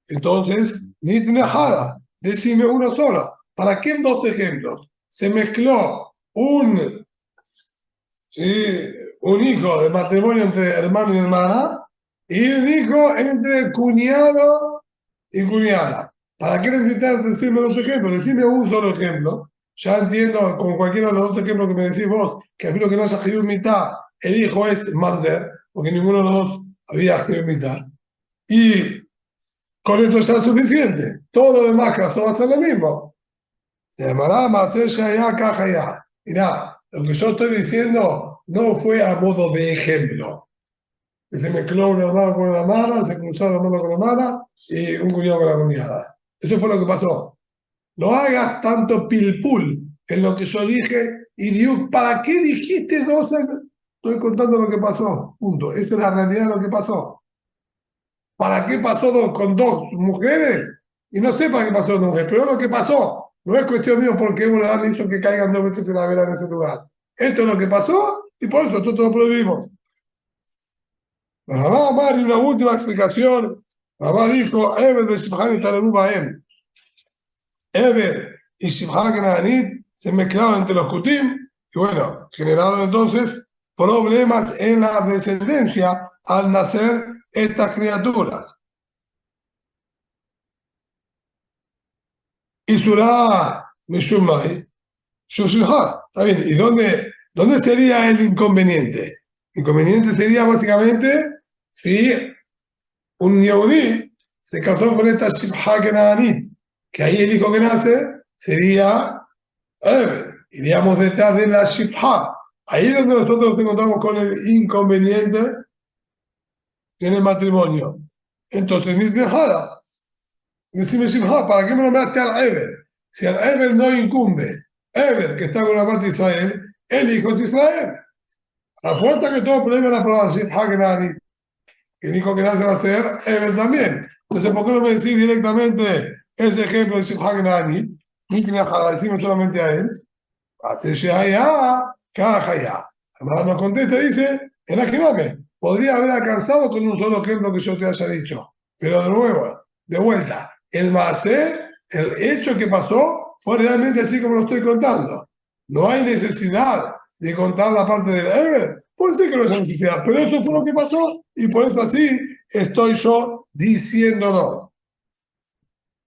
entonces, ni nada, decime uno solo. ¿Para qué dos ejemplos? Se mezcló sí, un hijo de matrimonio entre hermano y hermana y un hijo entre cuñado y cuñada. ¿Para qué necesitas decirme dos ejemplos? Decime un solo ejemplo. Ya entiendo, con cualquiera de los dos ejemplos que me decís vos, que afirmo que no haya Hiyuv mitad, el hijo es mamzer, porque ninguno de los dos había Hiyuv mitad. Y con esto ya es suficiente. Todo lo demás caso va a ser lo mismo. Se llamará Maser Shaya Kajaya. Mirá, lo que yo estoy diciendo no fue a modo de ejemplo. Que se mezcló un hermano con una hermana, se cruzaron un hermano con la hermana y un cuñado con la cuñada. Eso fue lo que pasó. No hagas tanto pilpul en lo que yo dije y digo, ¿para qué dijiste dos? Estoy contando lo que pasó. Punto. Esa es la realidad de lo que pasó. ¿Para qué pasó con dos mujeres? Y no sé para qué pasó con dos mujeres, pero lo que pasó. No es cuestión mío porque Boladán hizo que caigan dos veces en la vela en ese lugar. Esto es lo que pasó y por eso nosotros lo prohibimos. Rabá Amar, y una última explicación. Rabá dijo, Eber de Shibhan y Talebu Baem. Eber y Shibhan Granit se mezclaron entre los Kutim y bueno, generaron entonces problemas en la descendencia al nacer estas criaturas. Y Surah Mishumai, Shushilha. Está bien, ¿y dónde sería el inconveniente? El inconveniente sería básicamente si un Yehudí se casó con esta Shibha Kenaanit, que ahí el hijo que nace sería Eber. Iríamos detrás de la Shibha. Ahí es donde nosotros nos encontramos con el inconveniente en el matrimonio. Entonces, ni dejada. Decime Shibha, ¿para qué me nombraste al Eber? Si al Eber no incumbe, Eber, que está con la parte de Israel, el hijo es Israel. A fuerza que todo problema la palabra Shibha Kenaanit, que el hijo que nace va a ser Eber también. Entonces, ¿por qué no me decís directamente ese ejemplo de Shibha Kenaanit? Ni que decime solamente a él. Hace ya, ya. Además nos contesta y dice, en Ajimame, podría haber alcanzado con un solo ejemplo que yo te haya dicho. Pero de nuevo, de vuelta, el Maaseh, el hecho que pasó, fue realmente así como lo estoy contando. No hay necesidad de contar la parte del Eber. Puede ser que no haya necesidad, pero eso fue lo que pasó y por eso así estoy yo diciéndolo.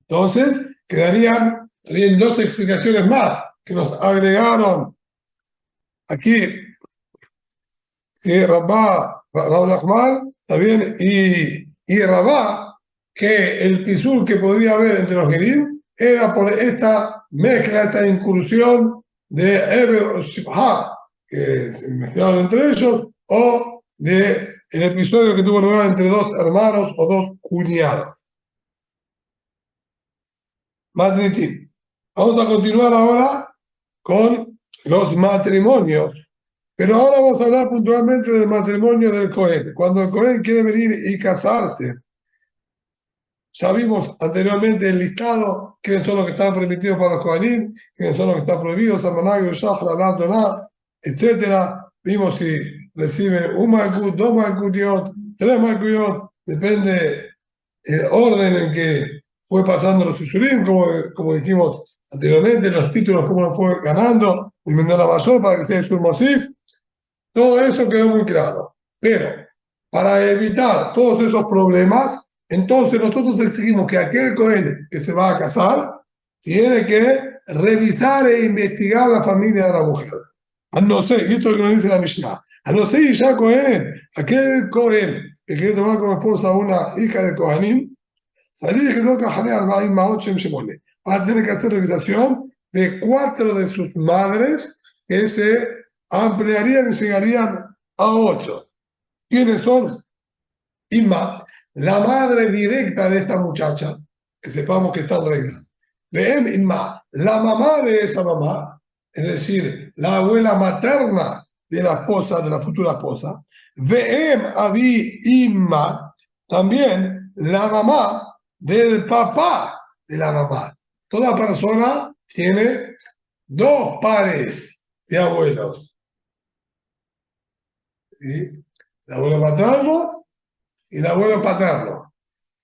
Entonces, quedarían también dos explicaciones más que nos agregaron aquí, sí, Rabá Nachman, también, y Rabá, que el pisur que podría haber entre los gerim era por esta mezcla, esta incursión de Eber o Shibha, que se mezclaron entre ellos, o de el episodio que tuvo lugar entre dos hermanos o dos cuñados. Matritim. Vamos a continuar ahora con los matrimonios. Pero ahora vamos a hablar puntualmente del matrimonio del Cohen. Cuando el Cohen quiere venir y casarse, ya vimos anteriormente el listado, quiénes son los que están permitidos para los Kohanim, quiénes son los que están prohibidos, Amanag, Shahra, Nadoná, etc. Vimos si reciben un Malkut, dos Malkutiot, tres Malkutiot, depende el orden en que fue pasando los Isurim, como dijimos anteriormente, los títulos, cómo lo fue ganando, y la mayor para que sea Isur Mosif. Todo eso quedó muy claro. Pero para evitar todos esos problemas, entonces nosotros exigimos que aquel Cohen que se va a casar tiene que revisar e investigar la familia de la mujer. A no ser, y esto es lo que nos dice la Mishnah, a no ser Isha Cohen, aquel Cohen que quiere tomar como esposa a una hija de Kohanim, salir que toca Janear Maot Shem Shemone. Va a tener que hacer revisación de 4 de sus madres que se ampliarían y llegarían a 8. ¿Quiénes son? Inma, la madre directa de esta muchacha, que sepamos que está en regla. Veem Inma, la mamá de esa mamá, es decir, la abuela materna de la esposa, de la futura esposa. Veem Abi Inma, también la mamá del papá de la mamá. Toda persona tiene 2 pares de abuelos. ¿Sí? El abuelo materno y el abuelo paterno.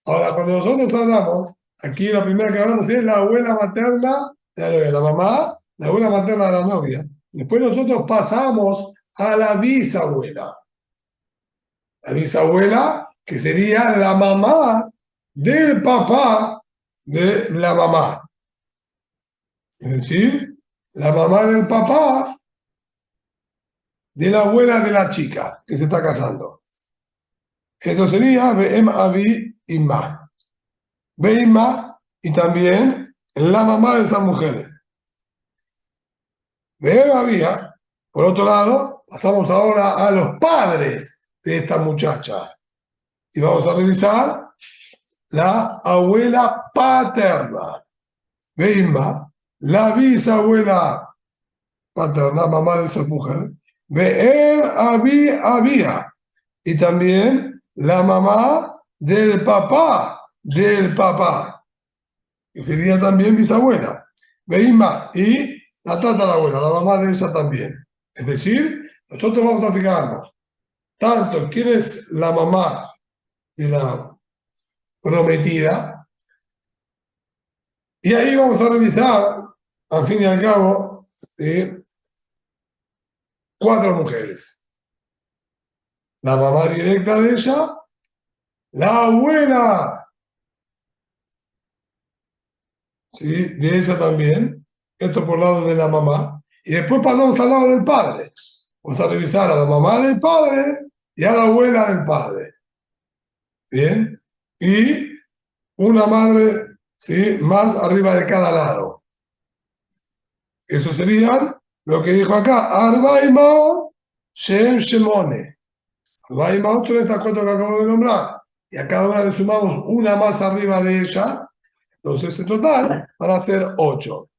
Ahora, cuando nosotros hablamos, aquí la primera que hablamos es la abuela materna de la novia, la mamá, la abuela materna de la novia. Después nosotros pasamos a la bisabuela. La bisabuela, que sería la mamá del papá de la mamá. Es decir, la mamá del papá de la abuela de la chica que se está casando. Eso sería Be'em Abi Imma. Be'imma y también la mamá de esas mujeres. Be'em Abía, por otro lado, pasamos ahora a los padres de esta muchacha. Y vamos a revisar la abuela paterna. Be'imma, la bisabuela paterna, mamá de esas mujeres. Be'em Abi Abía. Y también la mamá del papá, que sería también bisabuela. Veima y la tatarabuela, la mamá de ella también. Es decir, nosotros vamos a fijarnos tanto quién es la mamá de la prometida, y ahí vamos a revisar, al fin y al cabo, 4 mujeres. La mamá directa de ella, la abuela, ¿sí?, de ella también, esto por lado de la mamá, y después pasamos al lado del padre. Vamos a revisar a la mamá del padre y a la abuela del padre. ¿Bien? Y una madre, ¿sí?, más arriba de cada lado. Eso serían lo que dijo acá, Arbaima Shem Shemone. Arbaima, son estas 4 que acabo de nombrar. Y a cada una le sumamos una más arriba de ella. Entonces, en total van a ser 8.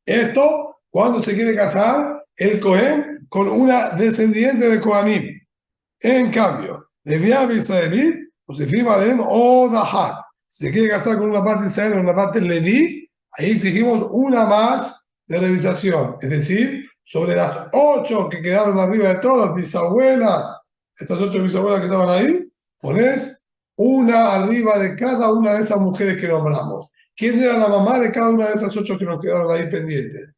Esto cuando se quiere casar el Cohen con una descendiente de Kohanim. En cambio, de Viab israelí, pues se firma o Dahak. Si se quiere casar con una parte israelí o una parte leví, ahí exigimos una más de revisación. Es decir, sobre las 8 que quedaron arriba de todas, bisabuelas, estas 8 bisabuelas que estaban ahí, pones una arriba de cada una de esas mujeres que nombramos. ¿Quién era la mamá de cada una de esas 8 que nos quedaron ahí pendientes?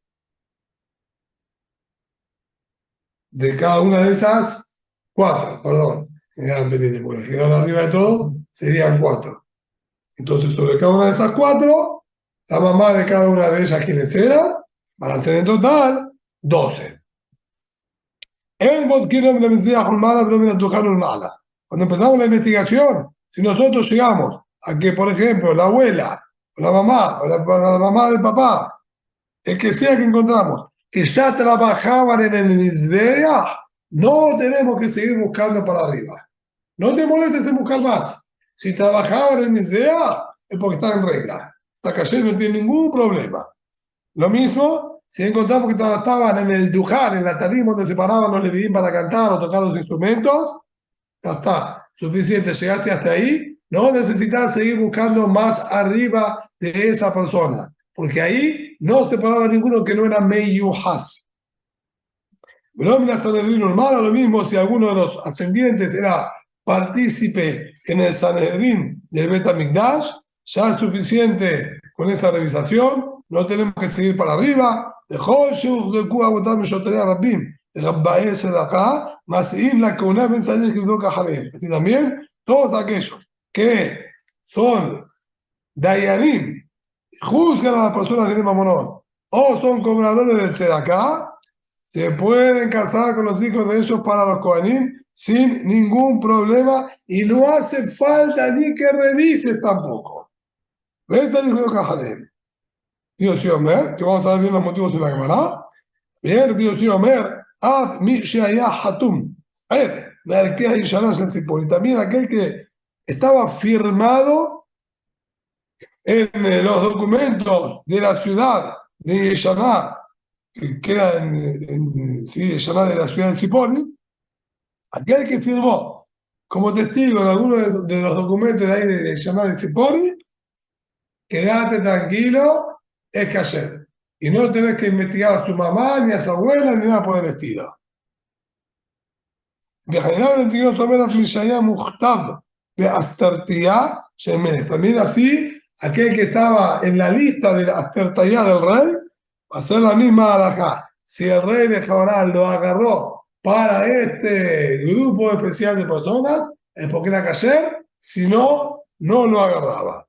De cada una de esas 4, perdón, quedaron pendientes, porque quedaron arriba de todo, serían 4. Entonces, sobre cada una de esas 4, la mamá de cada una de ellas, ¿quiénes eran? Van a ser en total 12. Cuando empezamos la investigación, si nosotros llegamos a que, por ejemplo, la abuela, o la mamá, o la mamá del papá, el que sea que encontramos, que ya trabajaban en el Mizbeach, no tenemos que seguir buscando para arriba. No te molestes en buscar más. Si trabajaban en el Mizbeach, es porque está en regla. Está cayendo, no tiene ningún problema. Lo mismo, si encontramos que estaban en el Dujar, en la tarima donde se paraban los levidim para cantar o tocar los instrumentos, ya está, suficiente, llegaste hasta ahí, no necesitas seguir buscando más arriba de esa persona, porque ahí no se paraba ninguno que no era Meyuhas. Pero en la Sanedrín normal, lo mismo si alguno de los ascendientes era partícipe en el Sanedrín del Bet HaMikdash, ya es suficiente con esa revisación, no tenemos que seguir para arriba. Así también, todos aquellos que son Dayanim juzgan a las personas que tienen mamonón o son cobradores del tzedakah, se pueden casar con los hijos de ellos para los Kohanim sin ningún problema y no hace falta ni que revises tampoco. ¿Ves? Dios y Omer, que vamos a ver bien los motivos en la Gemara. Bien, Dios y Omer, Ad mi sheaya hatum. También aquel que estaba firmado en los documentos de la ciudad de Yeshaná, que era sí, Yeshaná de la ciudad de Zipori, aquel que firmó como testigo en alguno de los documentos de ahí de Yeshaná de Zipori, quédate tranquilo, es kasher. Y no tenés que investigar a su mamá, ni a su abuela, ni nada por el estilo. También así, aquel que estaba en la lista de la Astertayá del rey, va a ser la misma alajá. Si el rey de Jaboral lo agarró para este grupo especial de personas, es porque era kasher, si no, no lo agarraba.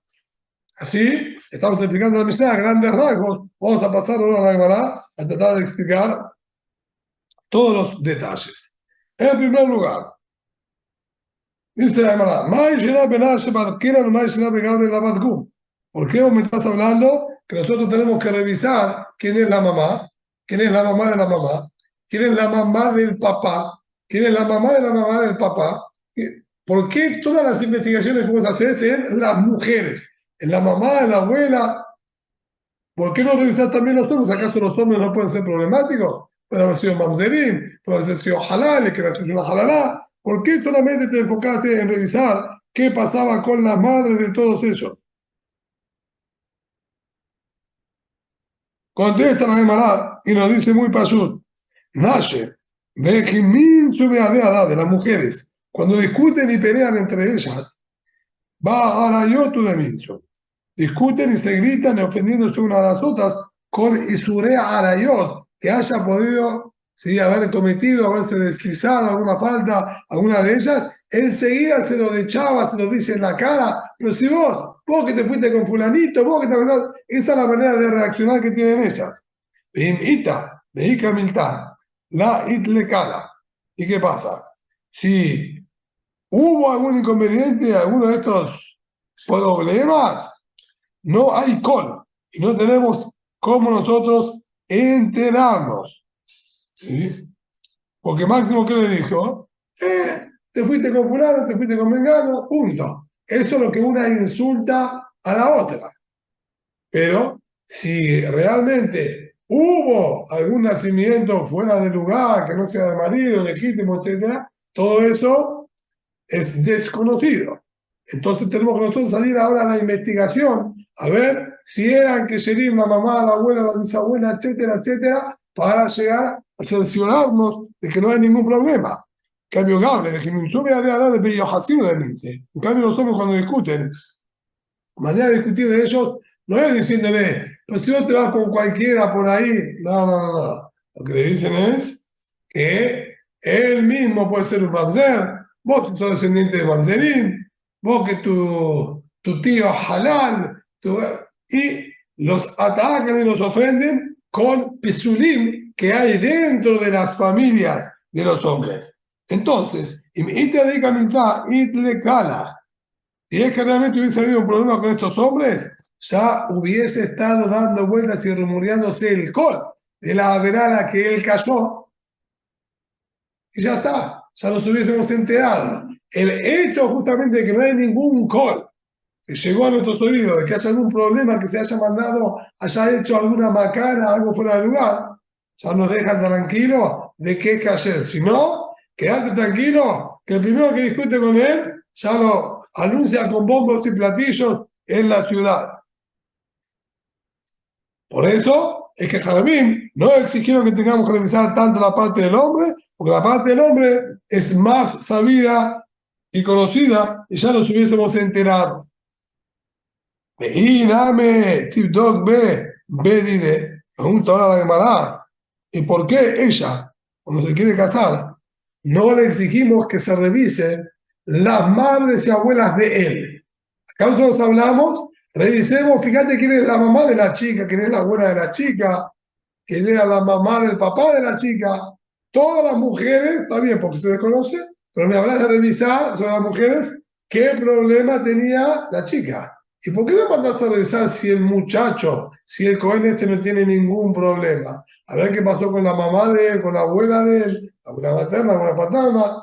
Así, estamos explicando la Mishnah a grandes rasgos. Vamos a pasar ahora a la Gemara a tratar de explicar todos los detalles. En primer lugar, dice la Gemara, ¿por qué vos me estás hablando que nosotros tenemos que revisar quién es la mamá, quién es la mamá de la mamá, quién es la mamá del papá, quién es la mamá de la mamá del papá? ¿Por qué todas las investigaciones que vos haces en las mujeres? En la mamá, en la abuela. ¿Por qué no revisar también los hombres? ¿Acaso los hombres no pueden ser problemáticos? Puede haber sido mamzerim, puede haber sido halal, que era una halalá. ¿Por qué solamente te enfocaste en revisar qué pasaba con las madres de todos ellos? Contesta la Gemara y nos dice muy pashut. Nashe, Bejimin Subeadea de las mujeres, cuando discuten y pelean entre ellas, va a la yotu de Mincho. Discuten y se gritan ofendiéndose unas a las otras con Isurea Arayot, que haya podido sí, haber cometido, haberse deslizado alguna falta, alguna de ellas, enseguida se lo echaba, se lo dice en la cara, pero si vos que te fuiste con fulanito, vos que te acordás, esa es la manera de reaccionar que tienen ellas. Ita, Veika Miltá, la Itlekala. ¿Y qué pasa? Si hubo algún inconveniente, alguno de estos problemas, no hay col y no tenemos cómo nosotros enterarnos. ¿Sí? Porque Máximo, ¿qué le dijo? Te fuiste con fulano, te fuiste con Mengano, punto. Eso es lo que una insulta a la otra. Pero si realmente hubo algún nacimiento fuera de lugar, que no sea de marido, legítimo, etcétera, todo eso es desconocido. Entonces tenemos que nosotros salir ahora a la investigación, a ver si eran que Sherim, la mamá, la abuela, la bisabuela, etcétera, etcétera, para llegar a sancionarnos de que no hay ningún problema. En cambio, Gable, de Jiminchube, de Bellohacino de Mince. En cambio, los hombres cuando discuten, manera de discutir de ellos, no es diciéndole, pues si vos te vas con cualquiera por ahí, no, no, no, no. Lo que le dicen es que él mismo puede ser un mamzer, vos sos descendiente de mamzerín, vos que tu tío halal, y los atacan y los ofenden con pisulim que hay dentro de las familias de los hombres. Entonces, y le cala. Si es que realmente hubiese habido un problema con estos hombres, ya hubiese estado dando vueltas y rumoreándose el col de la verana que él cayó, y ya está, ya nos hubiésemos enterado. El hecho justamente de que no hay ningún col que llegó a nuestros oídos, de que haya algún problema, que se haya mandado, haya hecho alguna macana, algo fuera de lugar, ya nos dejan tranquilos de que es cayer. Si no, quédate tranquilo, que el primero que discute con él, ya lo anuncia con bombos y platillos en la ciudad. Por eso es que Jajamim no exigieron que tengamos que revisar tanto la parte del hombre, porque la parte del hombre es más sabida y conocida y ya nos hubiésemos enterado. Iname, Tibdog Bedide, pregunta ahora la Gemara. ¿Y por qué ella, cuando se quiere casar, no le exigimos que se revisen las madres y abuelas de él? Acá nosotros hablamos Revisemos, fíjate quién es la mamá de la chica, quién es la abuela de la chica, quién era la mamá del papá de la chica. Todas las mujeres, está bien porque se desconoce, pero me hablas de revisar sobre las mujeres qué problema tenía la chica. ¿Y por qué no mandas a revisar si el muchacho, si el Cohen este no tiene ningún problema? A ver qué pasó con la mamá de él, con la abuela de él, la abuela materna, la abuela paterna.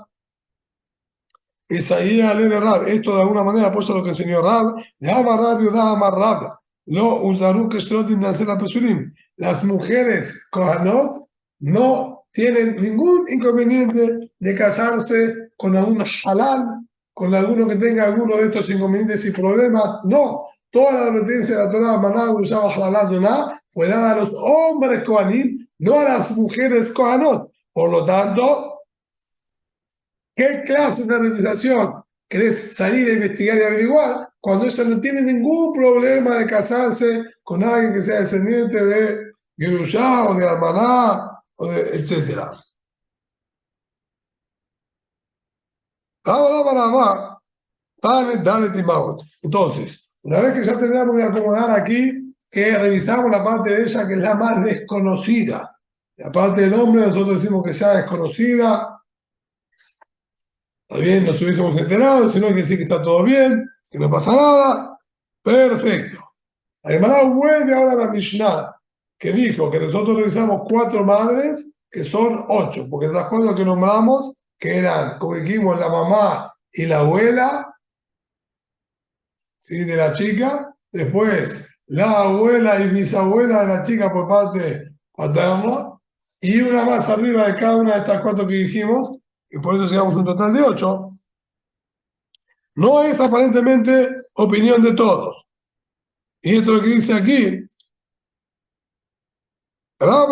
Isaías Lele Rab, esto de alguna manera apoya lo que enseñó Rab, de Amar Rab y Amar Rab, lo usaru que la pesurim. Las mujeres Kohanot no tienen ningún inconveniente de casarse con algún halal, con alguno que tenga alguno de estos inconvenientes y problemas. No, toda la advertencia de la Torah, Maná, Usaba, Halal, Doná, fue dada a los hombres Kohanim, no a las mujeres Kohanot. Por lo tanto, ¿qué clase de realización querés salir a investigar y averiguar cuando ella no tiene ningún problema de casarse con alguien que sea descendiente de Gerushá o de Almaná, o de, etcétera? Dale, Timaot. Entonces, una vez que ya terminamos de acomodar aquí, que revisamos la parte de ella que es la más desconocida. La parte del hombre, nosotros decimos que sea desconocida, está bien, nos hubiésemos enterado, sino que sí que está todo bien, que no pasa nada. Perfecto. Además, vuelve ahora la Mishnah, que dijo que nosotros revisamos 4 madres, que son 8, porque las 4 que nombramos, que eran, como dijimos, la mamá y la abuela, ¿sí? De la chica, después la abuela y bisabuela de la chica por parte paterna, y una más arriba de cada una de estas 4 que dijimos, y por eso llegamos a un total de 8. No es aparentemente opinión de todos. Y esto es lo que dice aquí. La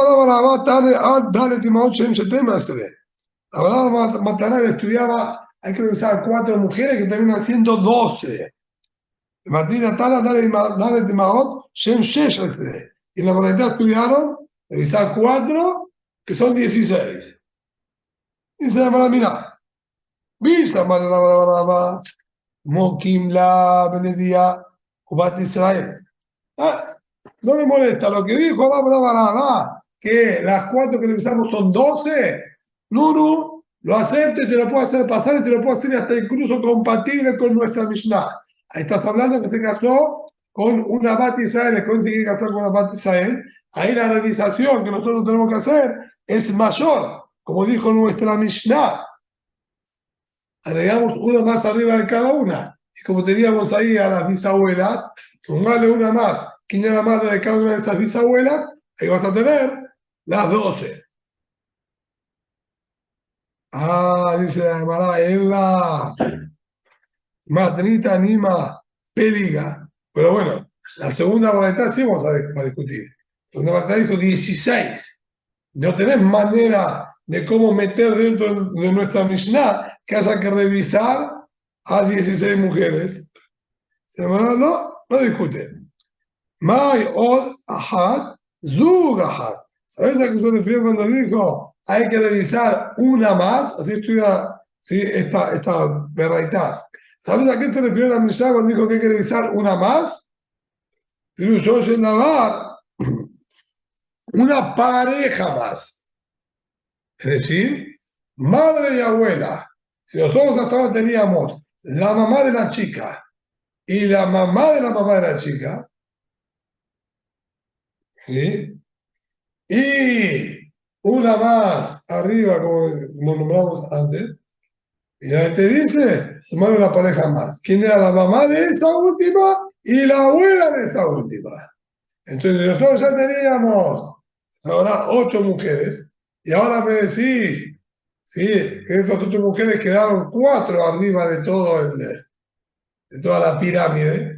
verdad, Matana estudiaba, hay que revisar 4 mujeres que terminan siendo 12. Martina Tana, Dale Timaot, Shem Shesh. Y en la verdad estudiaron revisar 4 que son 16. Dice la verdad, mira, vista la Mokim la Benedia, Ubat Israel. Ah, no me molesta lo que dijo, que las 4 que revisamos son 12. Nuru, lo acepto y te lo puedo hacer pasar y te lo puedo hacer hasta incluso compatible con nuestra Mishnah. Ahí estás hablando que se casó con una Bat Israel, que hoy se quiere casar con una Bat Israel. Ahí la revisación que nosotros tenemos que hacer es mayor, como dijo nuestra Mishnah. Agregamos una más arriba de cada una. Y como teníamos ahí a las bisabuelas, sumarle una más, quién es la madre de cada una de esas bisabuelas, ahí vas a tener las 12. Ah, dice la Gemara, en la maternita anima peliga. Pero bueno, la segunda variedad sí vamos a discutir. La segunda variedad dijo 16. No tenés manera de cómo meter dentro de nuestra Mishnah que haya que revisar a 16 mujeres. Semana no discuten. Mai od ahad, zug ahad. ¿Sabes a qué se refiere cuando dijo hay que revisar una más? Así estudia, ¿sí? esta verdad. ¿Sabes a qué se refiere la Mishnah cuando dijo que hay que revisar una más? Pero yo lavar una pareja más. Es decir, madre y abuela. Si nosotros hasta ahora teníamos la mamá de la chica y la mamá de la mamá de la chica, ¿sí? Y una más arriba, como nombramos antes, y la te dice, sumar una pareja más. ¿Quién era la mamá de esa última y la abuela de esa última? Entonces nosotros ya teníamos ahora 8 mujeres, y ahora me decís, sí, que esas 8 mujeres quedaron 4 arriba de de toda la pirámide.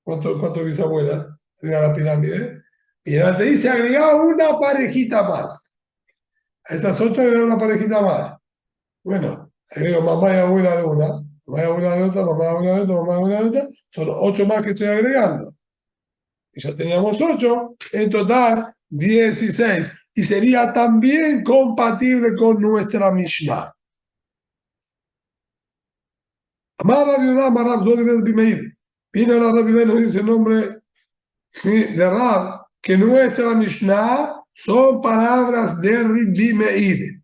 ¿Cuántas bisabuelas arriba de la pirámide? Y ahora te dice agregar una parejita más. A esas 8 agregar una parejita más. Bueno, agrego mamá y abuela de una, mamá y abuela de otra, mamá y abuela de otra, mamá y abuela de otra. Son 8 más que estoy agregando. Y ya teníamos 8, en total 16. Y sería también compatible con nuestra Mishnah. Amar Rabbi Yehuda, Amar Rab Zod ben Bimeir. Vino la rápida y nos dice el nombre, ¿sí?, de Rab, que nuestra Mishnah son palabras de Rabbi Meir.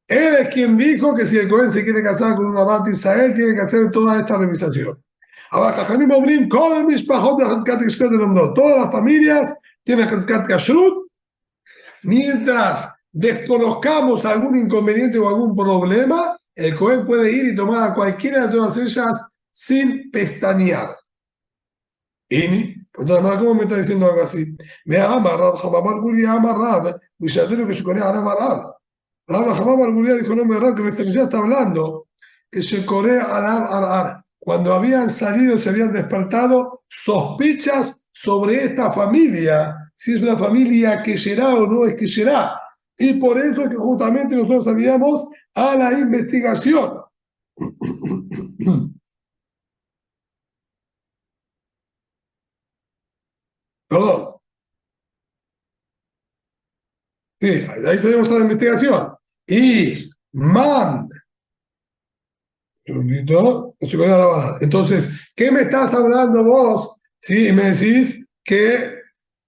Él es quien dijo que si el Cohen se quiere casar con una Bat Israel, tiene que hacer toda esta revisación. Ahora, Jajamim Obrim, con el Mishpachot de Hazkat Kashrut del Omdot, todas las familias tienen Hazkat Kashrut, mientras desconozcamos algún inconveniente o algún problema, el Cohen puede ir y tomar a cualquiera de todas ellas sin pestañear. Y, pues nada, ¿cómo me está diciendo algo así? Me ama Rab, Jamamar Guri ama Rab, Mishatero que se conea a Rab. Rab Jamamar Guri dijo, no me Rab, que nuestra ya está hablando, que se corea a cuando habían salido, se habían despertado sospechas sobre esta familia, si es una familia que será o no es que será. Y por eso es que justamente nosotros salíamos a la investigación. Perdón. Sí, ahí tenemos la investigación. Y man, entonces, ¿qué me estás hablando vos? Si me decís que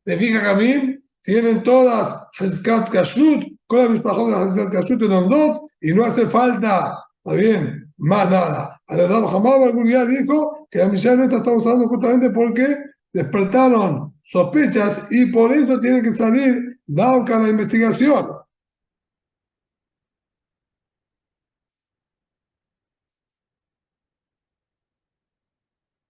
de Fija Jamim tienen todas Hezkat Kashrut, con la misma de Hezkat Kashrut en Omdot, y no hace falta, está bien, más nada. Ahora Rab Hamam algún día dijo que la misión nuestra estamos hablando justamente porque despertaron sospechas y por eso tiene que salir dado la investigación.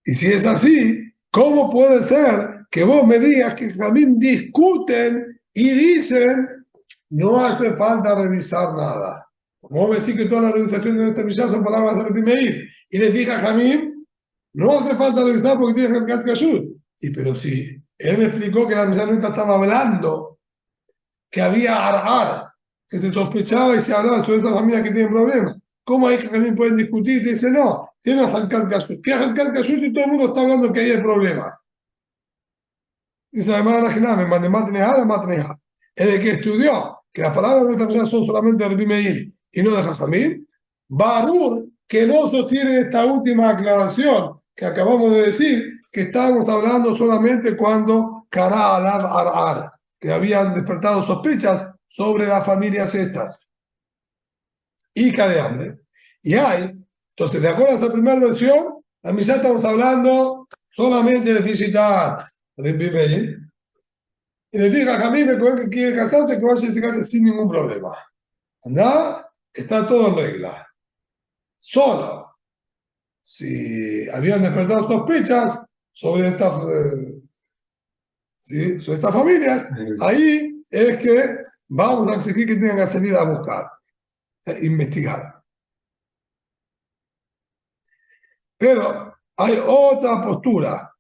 Y si es así, ¿cómo puede ser que vos me digas que también discuten y dicen no hace falta revisar nada? Como vos me decís que todas las revisaciones de esta misión son palabras de Rabbi Meir, y les dije a Jamim, no hace falta revisar porque tiene Hezkat Kashrut. Y pero si él me explicó que la misión estaba hablando que había Ar, que se sospechaba y se hablaba sobre esa familia que tiene problemas. ¿Cómo hay que también pueden discutir? Y dice, no, tiene Halkat Kashrut. ¿Qué es Halkat Kashrut? Y todo el mundo está hablando que ahí hay problemas. Dice la hermana Najiname, la Matneja. El que estudió que las palabras de esta persona son solamente de Rabbi Meir y no de Jajamim, Barur, que no sostiene esta última aclaración que acabamos de decir, que estábamos hablando solamente cuando Kara Alab Ar, que habían despertado sospechas sobre las familias estas. Y de hambre. Y hay, entonces, de acuerdo a esta primera versión, a mí ya estamos hablando solamente de visitar de Meir. Y le diga a Jamim que quiere casarse, que vaya y se case sin ningún problema. Anda, está todo en regla. Solo, si habían despertado sospechas sobre ¿sí?, sobre estas familias, ahí es que vamos a exigir que tengan que salir a buscar, investigar. Pero hay otra postura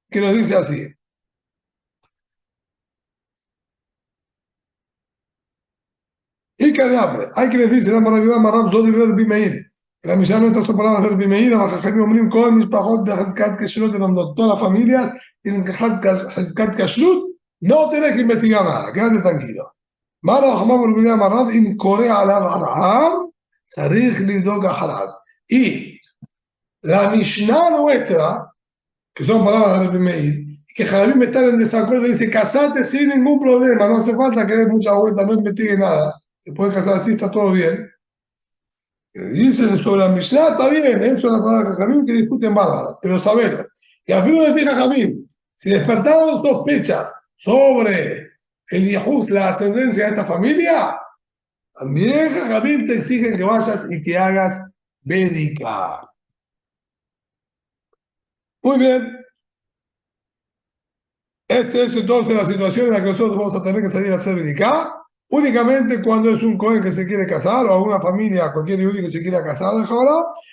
que nos dice así. Y que de hambre, hay que decirse la maravillosa Maram Zodi de Bimeir. La misión nuestra son palabras de Bimeir, a Bajajamim Omrim, con mis pajot de Hazkat Kashrut, en donde todas las familias tienen que Hazkat Kashrut, no tenés que investigar nada, quédate tranquilo. Mara Bajamam Orgullah Maram, in Corea Alab Arham, Sarich Livdok Aharab. Y la Mishnah nuestra, que son palabras de Bimeir, que Javier está en desacuerdo, dice, casate sin ningún problema, no hace falta que des mucha vuelta, no investigue nada. Se puede casar así, está todo bien. Dicen sobre la Mishnah, está bien, eso es la palabra de Jajamim que discuten bárbaras, pero sabelo. Y a fin de Jajamim, si despertaron sospechas sobre el Yehuz, la ascendencia de esta familia, también Jajamim te exigen que vayas y que hagas védica. Muy bien. Esta es entonces la situación en la que nosotros vamos a tener que salir a hacer védica. Únicamente cuando es un Cohen que se quiere casar o una familia, cualquier judío que se quiera casar,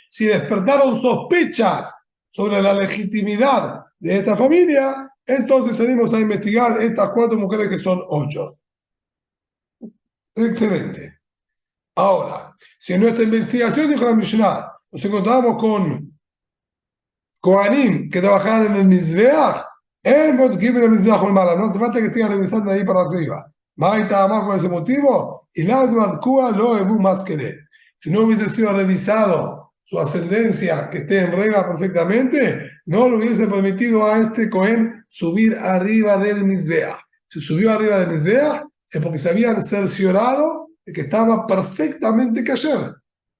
si despertaron sospechas sobre la legitimidad de esta familia, entonces salimos a investigar estas 4 mujeres que son 8. Excelente. Ahora, si en nuestra investigación, dijo la Mishnah, nos encontramos con Kohanim que trabajaban en el Mizbeach, no hace falta que sigan revisando ahí para arriba. Maita más por ese motivo, y la última Cuba lo ebu más que si no hubiese sido revisado su ascendencia que esté en regla perfectamente, no le hubiese permitido a este Cohen subir arriba del Mizbeach. Si subió arriba del Mizbeach es porque se habían cerciorado de que estaba perfectamente kasher.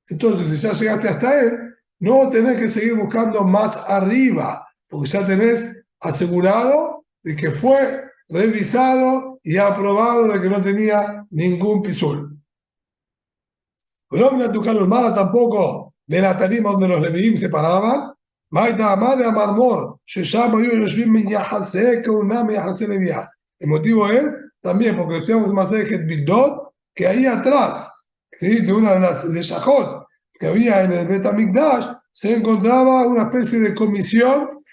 Entonces, si ya llegaste hasta él, no tenés que seguir buscando más arriba, porque ya tenés asegurado de que fue revisado y aprobado de que no tenía ningún pisul. No me tocar los malas tampoco de la tarima donde los leviim se paraban. El motivo es también porque estudiamos en Masejet Bildot, que ahí atrás, ¿sí?, de una de las leshajot que había en el Bet HaMikdash, se encontraba una especie de comisión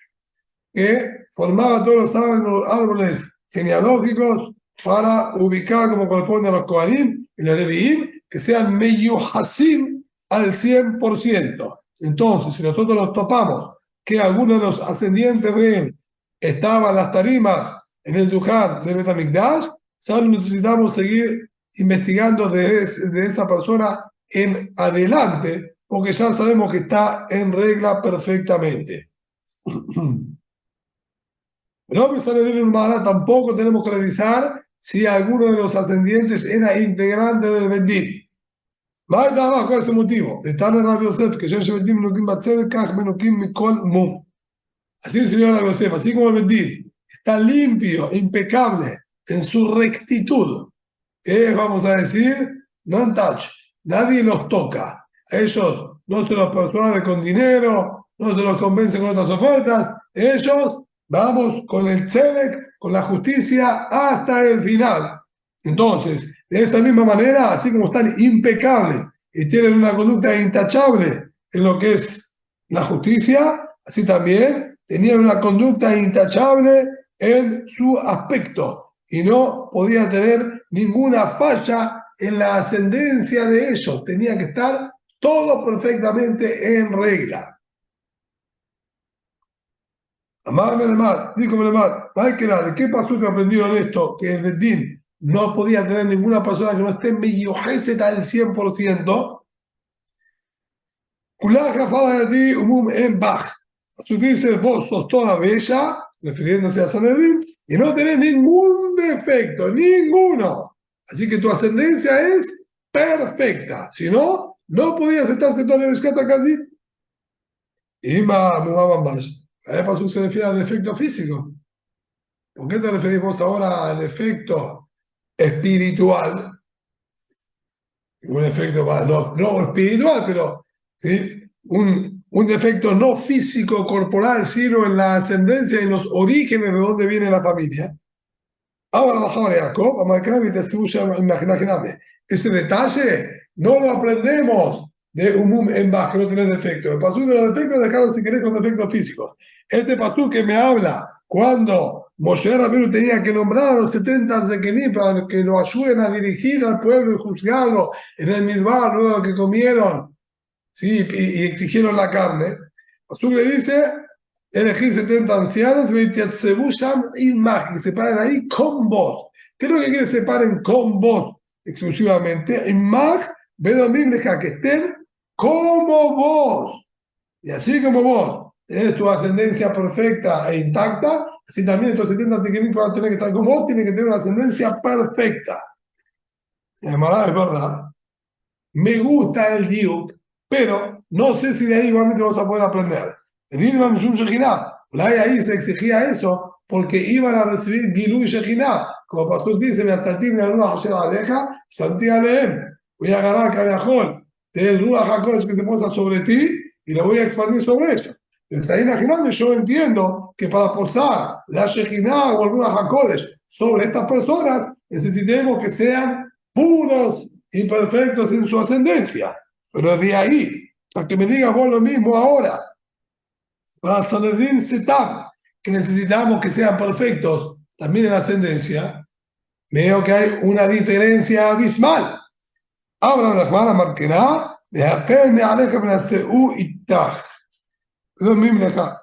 que formaba todos los árboles genealógicos para ubicar como corresponde a los Kohanim y los Leviim, que sean meyuhasim al 100%. Entonces, si nosotros los topamos que algunos de los ascendientes de él estaban en las tarimas en el Duján de Bet HaMikdash, ya no necesitamos seguir investigando de esa persona en adelante, porque ya sabemos que está en regla perfectamente. No me sale de Mara, tampoco tenemos que revisar si alguno de los ascendientes era integrante del Bedín. ¿Cuál es el motivo? Están en Rabbi Yosef, que así enseñó Rabbi Yosef, así como el Bedín está limpio, impecable en su rectitud. Vamos a decir, non touch, nadie los toca. A ellos no se los persuade con dinero, no se los convence con otras ofertas. Ellos vamos con el tzedek, con la justicia hasta el final. Entonces, de esa misma manera, así como están impecables y tienen una conducta intachable en lo que es la justicia, así también tenían una conducta intachable en su aspecto y no podía tener ninguna falla en la ascendencia de ellos. Tenía que estar todo perfectamente en regla. Amarme de mal, dígame de mal, ¿de qué pasó que aprendieron esto? Que el Bedín no podía tener ninguna persona que no esté meyuheset al 100%. Kulaka fala de ti umum en bach. Así dice, vos sos toda bella, refiriéndose a Sanedrín, y no tenés ningún defecto, ninguno. Así que tu ascendencia es perfecta. Si no, no podías estar sentado en el escata casi. Y más, más. ¿Qué pasó que se refiere al defecto físico? ¿Por qué te referís vos ahora al defecto espiritual? Un efecto, no espiritual, pero ¿sí?, un defecto no físico corporal, sino en la ascendencia y en los orígenes de dónde viene la familia. Ahora, Jacob, imagíname, ese detalle no lo aprendemos de Umum en Bach, que no tiene defecto. El pasú de los defectos, dejaron si querés con defectos físicos. Este pasú que me habla cuando Moshe Rabbeinu tenía que nombrar a los 70 zekenim para que lo ayuden a dirigir al pueblo y juzgarlo en el Midbar, luego de que comieron, ¿sí?, y exigieron la carne. Pasú le dice: elegir 70 ancianos y que se paren ahí con vos. ¿Qué es lo que quiere que se paren con vos exclusivamente? Imag, Bedomim, deja que estén como vos. Y así como vos tenés tu ascendencia perfecta e intacta, así también estos 70 que van a tener que estar como vos, tienen que tener una ascendencia perfecta. Además, es verdad. Me gusta el diuk, pero no sé si de ahí igualmente vamos a poder aprender. Ahí se exigía eso porque iban a recibir Gilui Shekinah, como Pastor dice: voy a agarrar Kariahol del Ruach HaKodesh que se posa sobre ti y lo voy a expandir sobre ellos. Entonces ahí imaginando, yo entiendo que para posar la Shekinah o el Ruach HaKodesh sobre estas personas necesitemos que sean puros y perfectos en su ascendencia. Pero de ahí, para que me digas vos lo mismo ahora, para Sanedrín Setam, que necesitamos que sean perfectos también en la ascendencia, veo que hay una diferencia abismal. Habla la hermana Marquená de Hakel me aleja de la CU y Taj. Es lo mismo acá.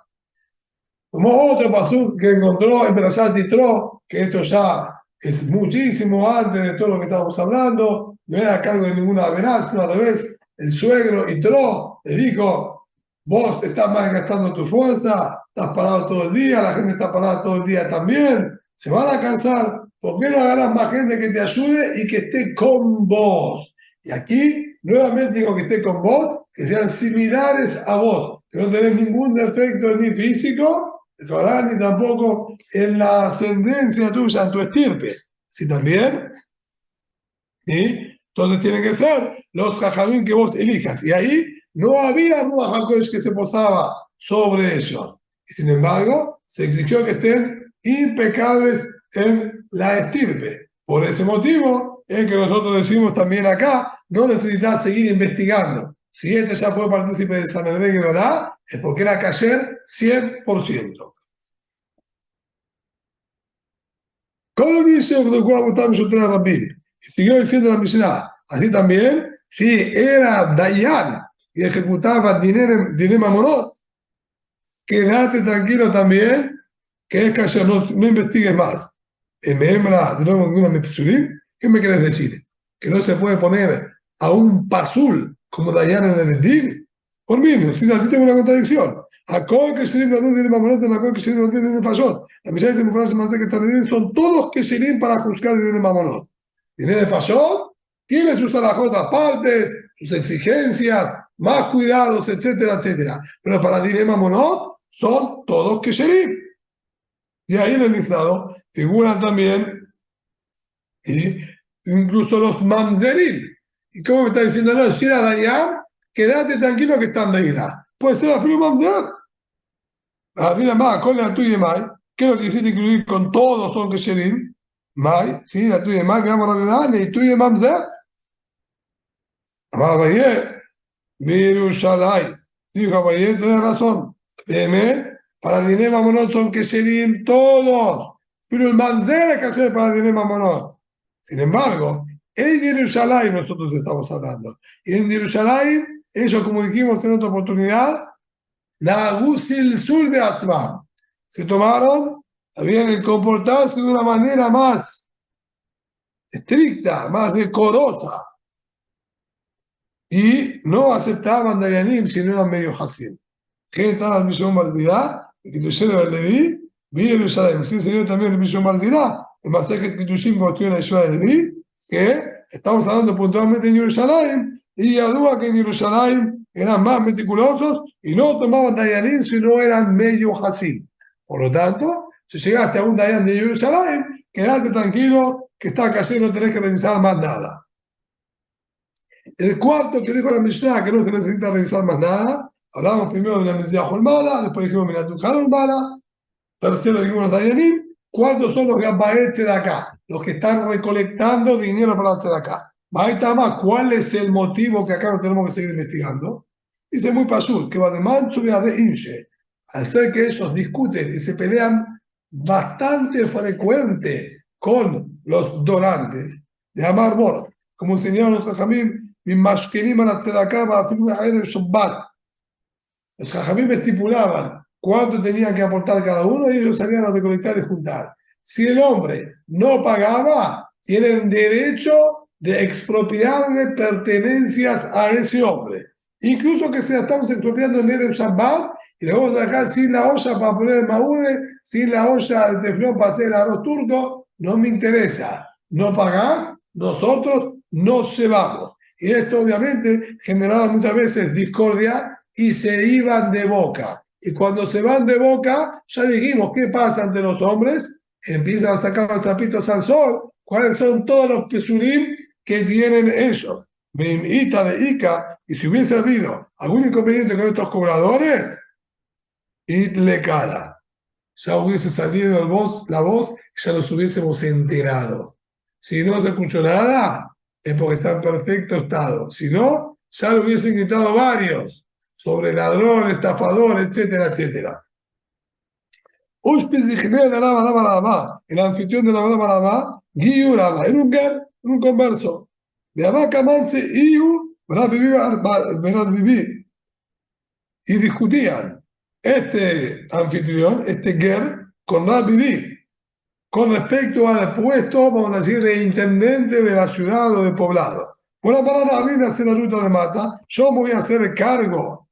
Como otro pasú que encontró en Perashat Yitro, que esto ya es muchísimo antes de todo lo que estamos hablando, no era a cargo de ninguna veraz, sino al revés, el suegro Yitro le dijo, vos estás malgastando tu fuerza, estás parado todo el día, la gente está parada todo el día también, se van a cansar, ¿por qué no agarras más gente que te ayude y que esté con vos? Y aquí, nuevamente digo que esté con vos, que sean similares a vos, que no tenés ningún defecto ni físico, ni tampoco en la ascendencia tuya, en tu estirpe. Si también, ¿sí? Entonces tienen que ser los jajamín que vos elijas. Y ahí no había Ruach HaKodesh que se posaba sobre ellos. Y sin embargo, se exigió que estén impecables en la estirpe. Por ese motivo es que nosotros decimos también acá, no necesitas seguir investigando. Si este ya fue partícipe de Sanedrín y Dorá, es porque era Kasher 100%. ¿Cómo dice y siguió diciendo la Mishnah? Así también, si era Dayan y ejecutaba dinero mamonot, quédate tranquilo también, que es Kasher, no investigues más. Me hembra, de nuevo, ¿qué me quieres decir? ¿Que no se puede poner a un pasul como Dayan en el Bedín? Por mí, si así tengo una contradicción. A todo que se no tiene mamonot, a todo que se no tiene fayot. La Mishnah dice, más de que están son todos que se para juzgar el dinero mamonot. Dinero de fayot tiene sus alajot aparte, sus exigencias, más cuidados, etcétera, etcétera. Pero para dinero mamonot son todos que se. Y ahí en el listado figuran también ¿sí? Incluso los mamzerim. ¿Y cómo me está diciendo? No, si era Dayan, quédate tranquilo que están de Isla. Puede ser a frío mamzer. Dile más, con la tuya Mai. ¿Qué es lo que quisiste incluir con todos son que Sherim? Mai, sí, la tuya Mai, veamos la verdad, y tuya mamzer. Amar Bayer, Mirushalay. Dijo Bayer, tenés razón. Para el dinero mamonot son que Sherim todos. Pero el mamzer es que hacer para el dinero mamonot. Sin embargo, en Jerusalén nosotros estamos hablando. Y en Jerusalén, ellos, como dijimos en otra oportunidad, la Gusil Sulbe Atzma, se tomaron, habían el comportarse de una manera más estricta, más decorosa, y no aceptaban Dayanim si no eran medio Hasim. ¿Qué estaba en Misión Martirá? El Kitusheno del Leví, vi Jerusalén. Sí, señor, también el Misión Martirá, el Masaje Kitushin cuando estuvo en la Yeshiva del Leví, que estamos hablando puntualmente en Jerusalén, y Yadúa que en Jerusalén eran más meticulosos y no tomaban Dayanim si no eran medio Hasim. Por lo tanto, si llegaste a un Dayan de Jerusalén, quédate tranquilo que está casi no tenés que revisar más nada. El cuarto que dijo la Mishnah, que no se necesita revisar más nada, hablamos primero de la Mesías Holmala, después dijimos Minatujar Holmala, tercero dijimos los Dayanim, cuarto son los Gabaet de acá, los que están recolectando dinero para hacer acá. Baitama, ¿cuál es el motivo que acá no tenemos que seguir investigando? Dice muy pasul, que va de Mansu y de Inche, al ser que ellos discuten y se pelean bastante frecuente con los donantes de Amar Mor, como enseñaron los Jajamim, los Jajamim estipulaban cuánto tenían que aportar cada uno y ellos salían a recolectar y juntar. Si el hombre no pagaba, tienen derecho de expropiarle pertenencias a ese hombre. Incluso que se la estamos expropiando en el Shabbat y le vamos a dejar sin la olla para poner el maúde, sin la olla de teflón para hacer el arroz turco, no me interesa. No pagás, nosotros nos llevamos. Y esto obviamente generaba muchas veces discordia y se iban de boca. Y cuando se van de boca, ya dijimos, ¿qué pasa ante los hombres? Empiezan a sacar los trapitos al sol. ¿Cuáles son todos los pesurim que tienen ellos? Ita de Ica, y si hubiese habido algún inconveniente con estos cobradores, y le cara. Ya hubiese salido la voz, ya los hubiésemos enterado. Si no se escuchó nada, es porque está en perfecto estado. Si no, ya lo hubiesen gritado varios sobre ladrón, estafador, etcétera, etcétera. El anfitrión de la Barabá, Guiu Rama, era un converso. De Abaca Manse, Iu, y discutían este anfitrión, este Ger, con Rabbi con respecto al puesto, vamos a decir, de intendente de la ciudad o de poblado. Por la palabra David hacer la ruta de mata, yo me voy a hacer cargo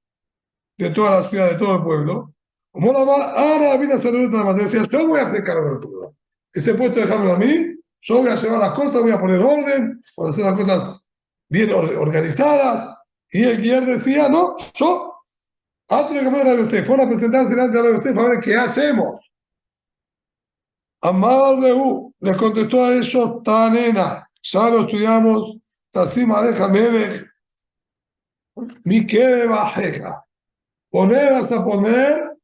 de toda la ciudad, de todo el pueblo. Como la ahora David hacer la ruta de mata, decía, yo voy a hacer cargo del pueblo. Ese puesto déjamelo a mí, yo voy a llevar las cosas, voy a poner orden, voy a hacer las cosas bien organizadas. Y el guiar decía, no, yo, antes de comer a Yosef, fueron a presentarse delante de Yosef a ver qué hacemos. Amar Lehu les contestó a ellos, Tanena, ya lo estudiamos, Tasim Aleja Melech, Mikele Bajeja. Vas a poner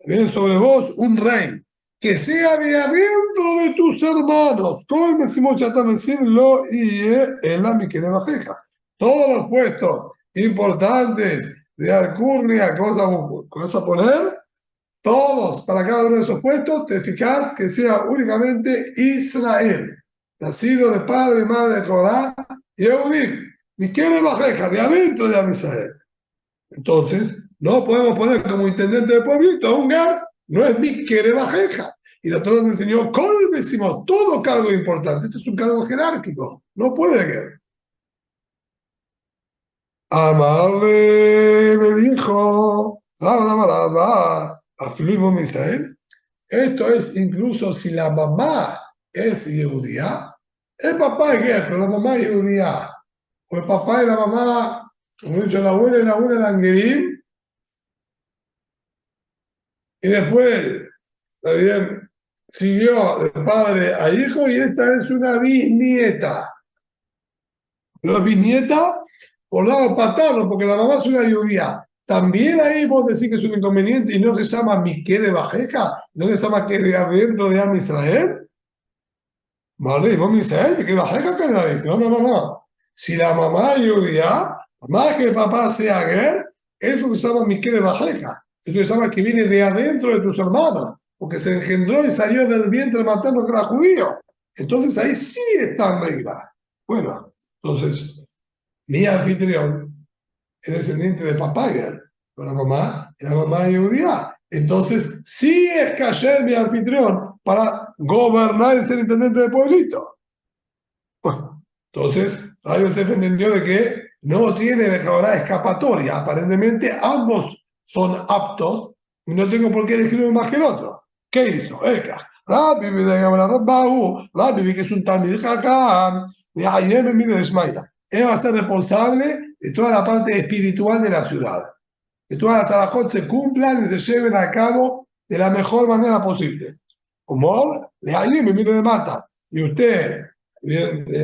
bien sobre vos un rey que sea de adentro de tus hermanos. Como el Mesimo Chatamesim lo y en la Mikele Bajeja. Todos los puestos importantes de Alcurnia que vas a poner, todos, para cada uno de esos puestos, te fijas que sea únicamente Israel, nacido de padre y madre de Jodá, y Eudim, Miquel Bajeja, de adentro de Israel. Entonces, no podemos poner como intendente de pueblito a un gar, no es Miquel Bajeja. Y la Torah nos enseñó, decimos, todo cargo importante. Este es un cargo jerárquico, no puede ser. Amarle me dijo, afluimos Misael. Esto es incluso si la mamá es judía, el papá es guerra, pero la mamá es judía. O el papá y la mamá, como he dicho, la abuela y la abuela eran gerim, y después, también siguió de padre a hijo, y esta es una bisnieta. Pero bisnieta por lado paterno, porque la mamá es una judía. También ahí vos decís que es un inconveniente y no se llama Miquel de Bajeja, no se llama que de adentro de Am Israel. Vale, y vos me dices, ¿qué Bajeja acá en la vez? No, no, no, no. Si la mamá es judía, más que el papá sea ger, eso se llama Miquel de Bajeja. Eso se llama que viene de adentro de tus hermanos, porque se engendró y salió del vientre materno que era judío. Entonces ahí sí está en regla. Bueno, entonces mi anfitrión es descendiente de papá, pero la mamá es judía. Entonces, sí es cayer mi anfitrión para gobernar y ser intendente de pueblito. Bueno, entonces, Radio Yosef entendió de que no tiene ahora escapatoria. Aparentemente, ambos son aptos y no tengo por qué elegir uno más que el otro. ¿Qué hizo? Rabbi que es un Talmid Jajam, de Ayem en de Ismaila. Él va a ser responsable de toda la parte espiritual de la ciudad. Que todas las alajot se cumplan y se lleven a cabo de la mejor manera posible. Como de allí me mire de mata. Y usted,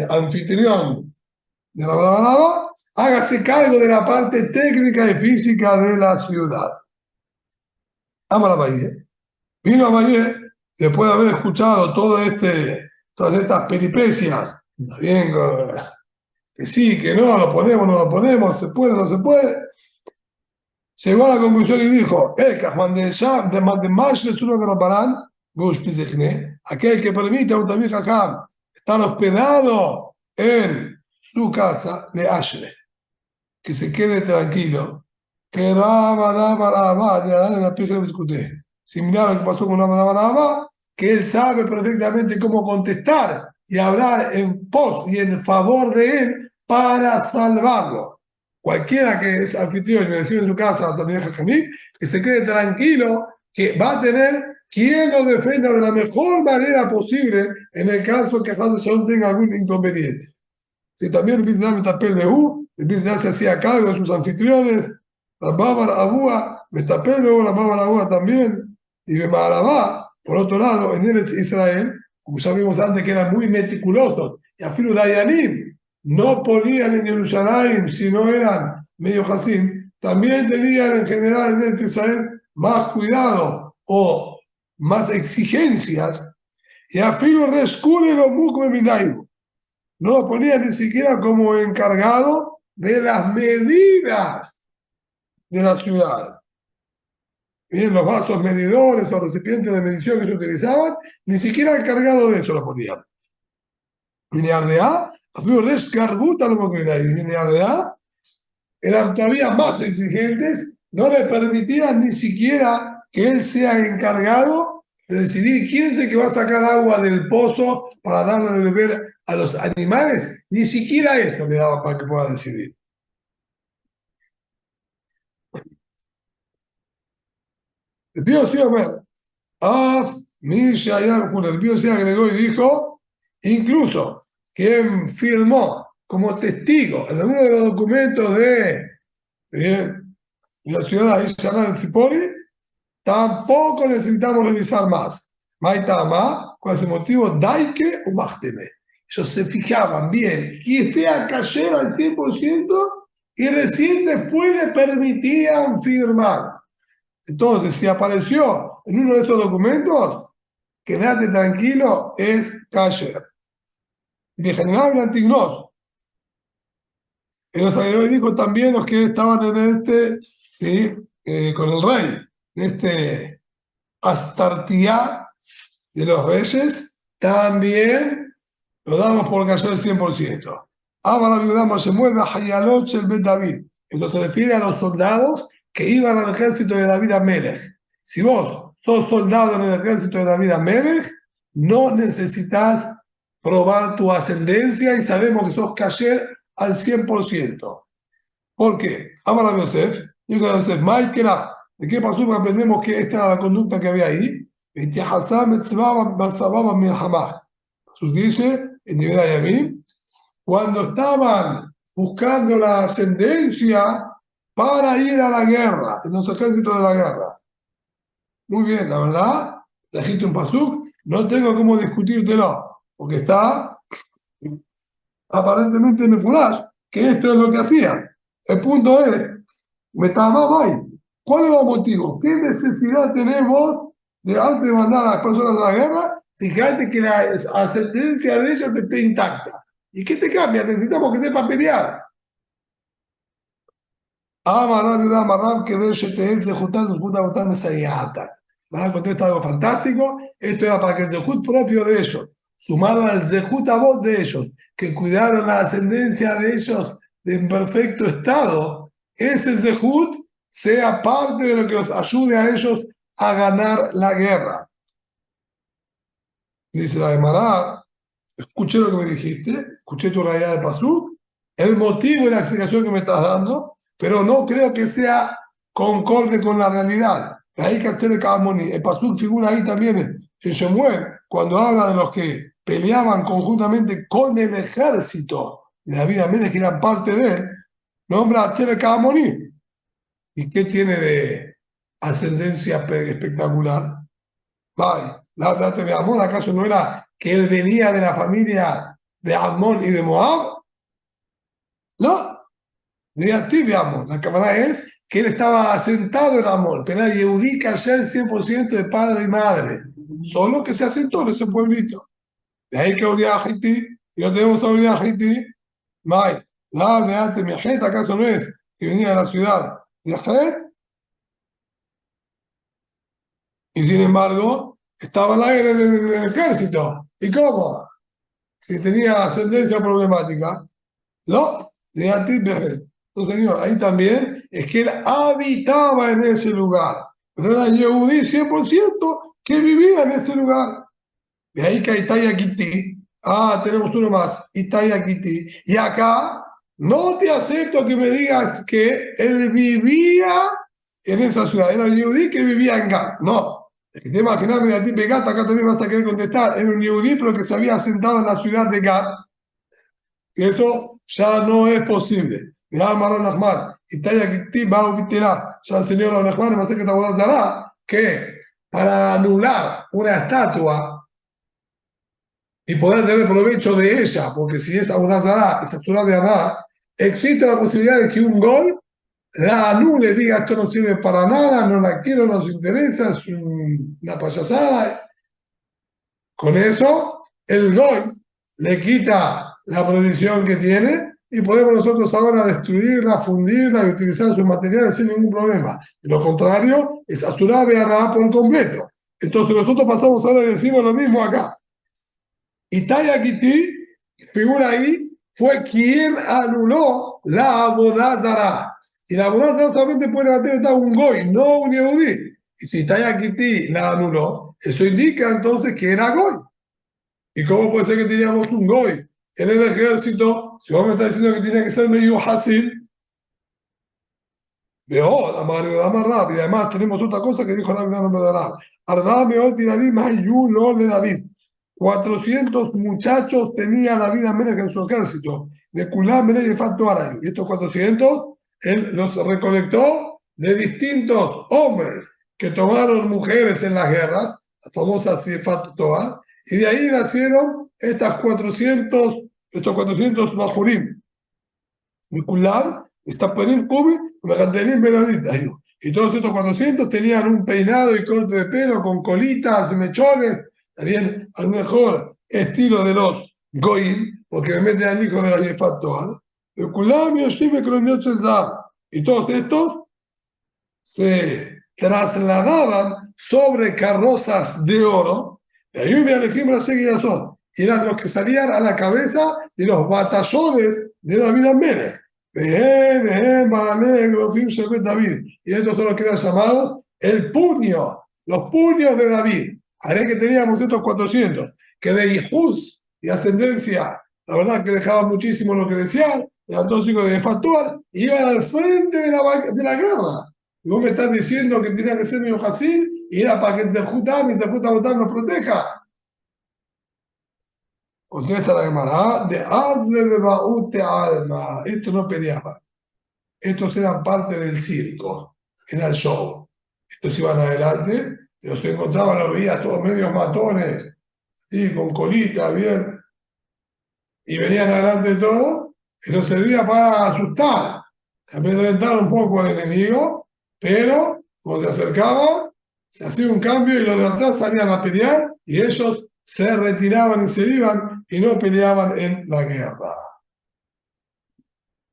anfitrión de la Balabalaba, hágase cargo de la parte técnica y física de la ciudad. Ama a Bahía. Vino a Bahía después de haber escuchado todas estas peripecias. Bien, que sí, que no, lo ponemos, no lo ponemos, se puede, no se puede. Llegó a la conclusión y dijo, aquel que permite a un Talmid Jajam estar hospedado en su casa, le ashre, que se quede tranquilo, que similar a lo que pasó con Rama, que él sabe perfectamente cómo contestar y hablar en pos y en favor de él para salvarlo. Cualquiera que es anfitrión y me recibe en su casa, también Jajamí, que se quede tranquilo, que va a tener quien lo defienda de la mejor manera posible en el caso que Hasan tenga algún inconveniente. Si también el Bizdam Metapel de el Bizdam se hacía cargo de sus anfitriones, la Bábara Abúa, Metapel de la Bábara Abúa también, y Bemarabá, por otro lado, en Eretz Israel, como ya vimos antes que eran muy meticulosos, y a Filu Dayanim, no ponían en Jerusalén si no eran medio Hasim, también tenían en general en Eretz Israel más cuidado o más exigencias, y a Filu Rescure los Mukme Minaibu. No lo ponía ni siquiera como encargado de las medidas de la ciudad. Bien, los vasos medidores o recipientes de medición que se utilizaban, ni siquiera encargado de eso lo ponían. Lineardea, descarguta lo que era. Y lineardea eran todavía más exigentes, no le permitían ni siquiera que él sea encargado de decidir quién es el que va a sacar agua del pozo para darle de beber a los animales, ni siquiera esto le daba para que pueda decidir. El Pío sí, el Pío sí agregó y dijo, incluso quien firmó como testigo en alguno de los documentos de la ciudad de Ishana de Zipori, tampoco necesitamos revisar más. Maitama, ¿cuál es el motivo? Daike o Machteme. Ellos se fijaban bien que sea cayera al 100% y recién después le permitían firmar. Entonces, si apareció en uno de esos documentos, quédate tranquilo, es cayer. Y general Antignos. En los agregó dijo también los que estaban en este, ¿sí? Con el rey, en este Astartía de los reyes, también lo damos por cayer 100%. Ahora ayudamos, se mueve a Hayalot el Bet David. Esto se refiere a los soldados que iban al ejército de David Amelech. Si vos sos soldado en el ejército de David Amelech, no necesitas probar tu ascendencia y sabemos que sos cayer al 100%. ¿Por qué? Amar a Yosef, dijo a Yosef, Maikela, ¿de qué pasó que aprendemos que esta era la conducta que había ahí? Jesús dice, en Nivera Yamim, cuando estaban buscando la ascendencia para ir a la guerra, en los ejércitos de la guerra. Muy bien, la verdad, trajiste un pasuk, no tengo cómo discutírtelo, porque está aparentemente en el furash, que esto es lo que hacían. El punto es, ¿cuál es el motivo? ¿Qué necesidad tenemos de antes de mandar a las personas a la guerra? Fíjate que la ascendencia de ellas esté intacta. ¿Y qué te cambia? Necesitamos que sepan pelear. Que de se juntar mesayata. Van a contestar algo fantástico. Esto era para que el zehut propio de ellos, sumado al zehut a voz de ellos, que cuidaron la ascendencia de ellos en perfecto estado, ese zehut sea parte de lo que los ayude a ellos a ganar la guerra. Dice la Gemara, escuché lo que me dijiste, escuché tu realidad de Pasuk, el motivo y la explicación que me estás dando, pero no creo que sea concorde con la realidad. Ahí que hacer el Pasuk figura ahí también en Shemuel, cuando habla de los que peleaban conjuntamente con el ejército de David Amélez, que eran parte de él, nombra a Tere Kamoni. ¿Y qué tiene de ascendencia espectacular? Vaya, de Amón, ¿acaso no era que él venía de la familia de Amón y de Moab? No, de Atí de Amón. La cámara es que él estaba asentado en Amón, pero era Yehudí Kasher 100% de padre y madre, solo que se asentó en ese pueblito. De ahí que Uriah Haití, y no tenemos a Uriah Haití, May, la de antes, mi gente, ¿acaso no es que venía de la ciudad de Ajer? Y sin embargo, estaba en el ejército. ¿Y cómo? Si tenía ascendencia problemática. No, de Atit Bejet. No, señor, ahí también es que él habitaba en ese lugar. Pero era Yehudí 100% que vivía en ese lugar. De ahí que hay Itaya Kitty. Ah, tenemos uno más, Itaya Kitty. Y acá no te acepto que me digas que él vivía en esa ciudad. Era Yehudí que vivía en Gat. No. Es que te imaginas, de Atit Begat, acá también vas a querer contestar. Era un Yehudí, pero que se había asentado en la ciudad de Gat. Y eso ya no es posible. Ya Marón Ahmad, Italia Kitty, Bao Kitila, ya el señor Ahmad, más que te que para anular una estatua y poder tener provecho de ella, porque si es Abodazara, es Abdullah de Amá, existe la posibilidad de que un gol la anule, diga esto no sirve para nada, no la quiero, no nos interesa, es una payasada. Con eso, el gol le quita la prohibición que tiene y podemos nosotros ahora destruirla, fundirla y utilizar sus materiales sin ningún problema. De lo contrario, es Asurá Beará por completo. Entonces nosotros pasamos ahora y decimos lo mismo acá. Itaya Kitty, figura ahí, fue quien anuló la Abodazara. Y la Abodazara solamente puede levantar un goy, no un yehudí. Y si Itaya Kitty la anuló, Eso indica entonces que era Goy. ¿Y cómo puede ser que teníamos un Goy en el ejército? Si vos me estás diciendo que tiene que ser medio Hasim, veo, más rápido. Y además tenemos otra cosa que dijo David, no me dará. Ardame oti David, lo de David. 400 muchachos tenía David Amelech en su ejército. De Kulam, Melech y Fat Toaray. Y estos 400, él los recolectó de distintos hombres que tomaron mujeres en las guerras, las famosas Sifat Toar, y de ahí nacieron estos 400 Bajurim. Kulam, está Perim Kubi, Megantelim Benadit. Y todos estos 400 tenían un peinado y corte de pelo con colitas, mechones, también al mejor estilo de los Goim, porque me meten al hijo de la Yefat Toar. Y todos estos se trasladaban sobre carrozas de oro. Y ahí me elegí son. Eran los que salían a la cabeza de los batallones de David Amelech. David. Y estos son los que eran llamados el puño, los puños de David. Haré que teníamos estos 400, que de hijos y ascendencia, la verdad que dejaban muchísimo lo que decían, eran todos hijos de Fatuar, y iban al frente de la guerra. Y vos me estás diciendo que tenía que ser mi Hasim y era para que Zehutam nos proteja. Contesta la Gemara, de Adle de Baute Alma. Estos no peleaban. Estos eran parte del circo, era el show. Estos iban adelante, los que encontraban los veías todos medios matones, ¿sí? Con colita, bien, y venían adelante de todo. Eso servía para asustar, amedrentar un poco al enemigo, pero cuando se acercaba, se hacía un cambio y los de atrás salían a pelear y ellos se retiraban y se iban y no peleaban en la guerra.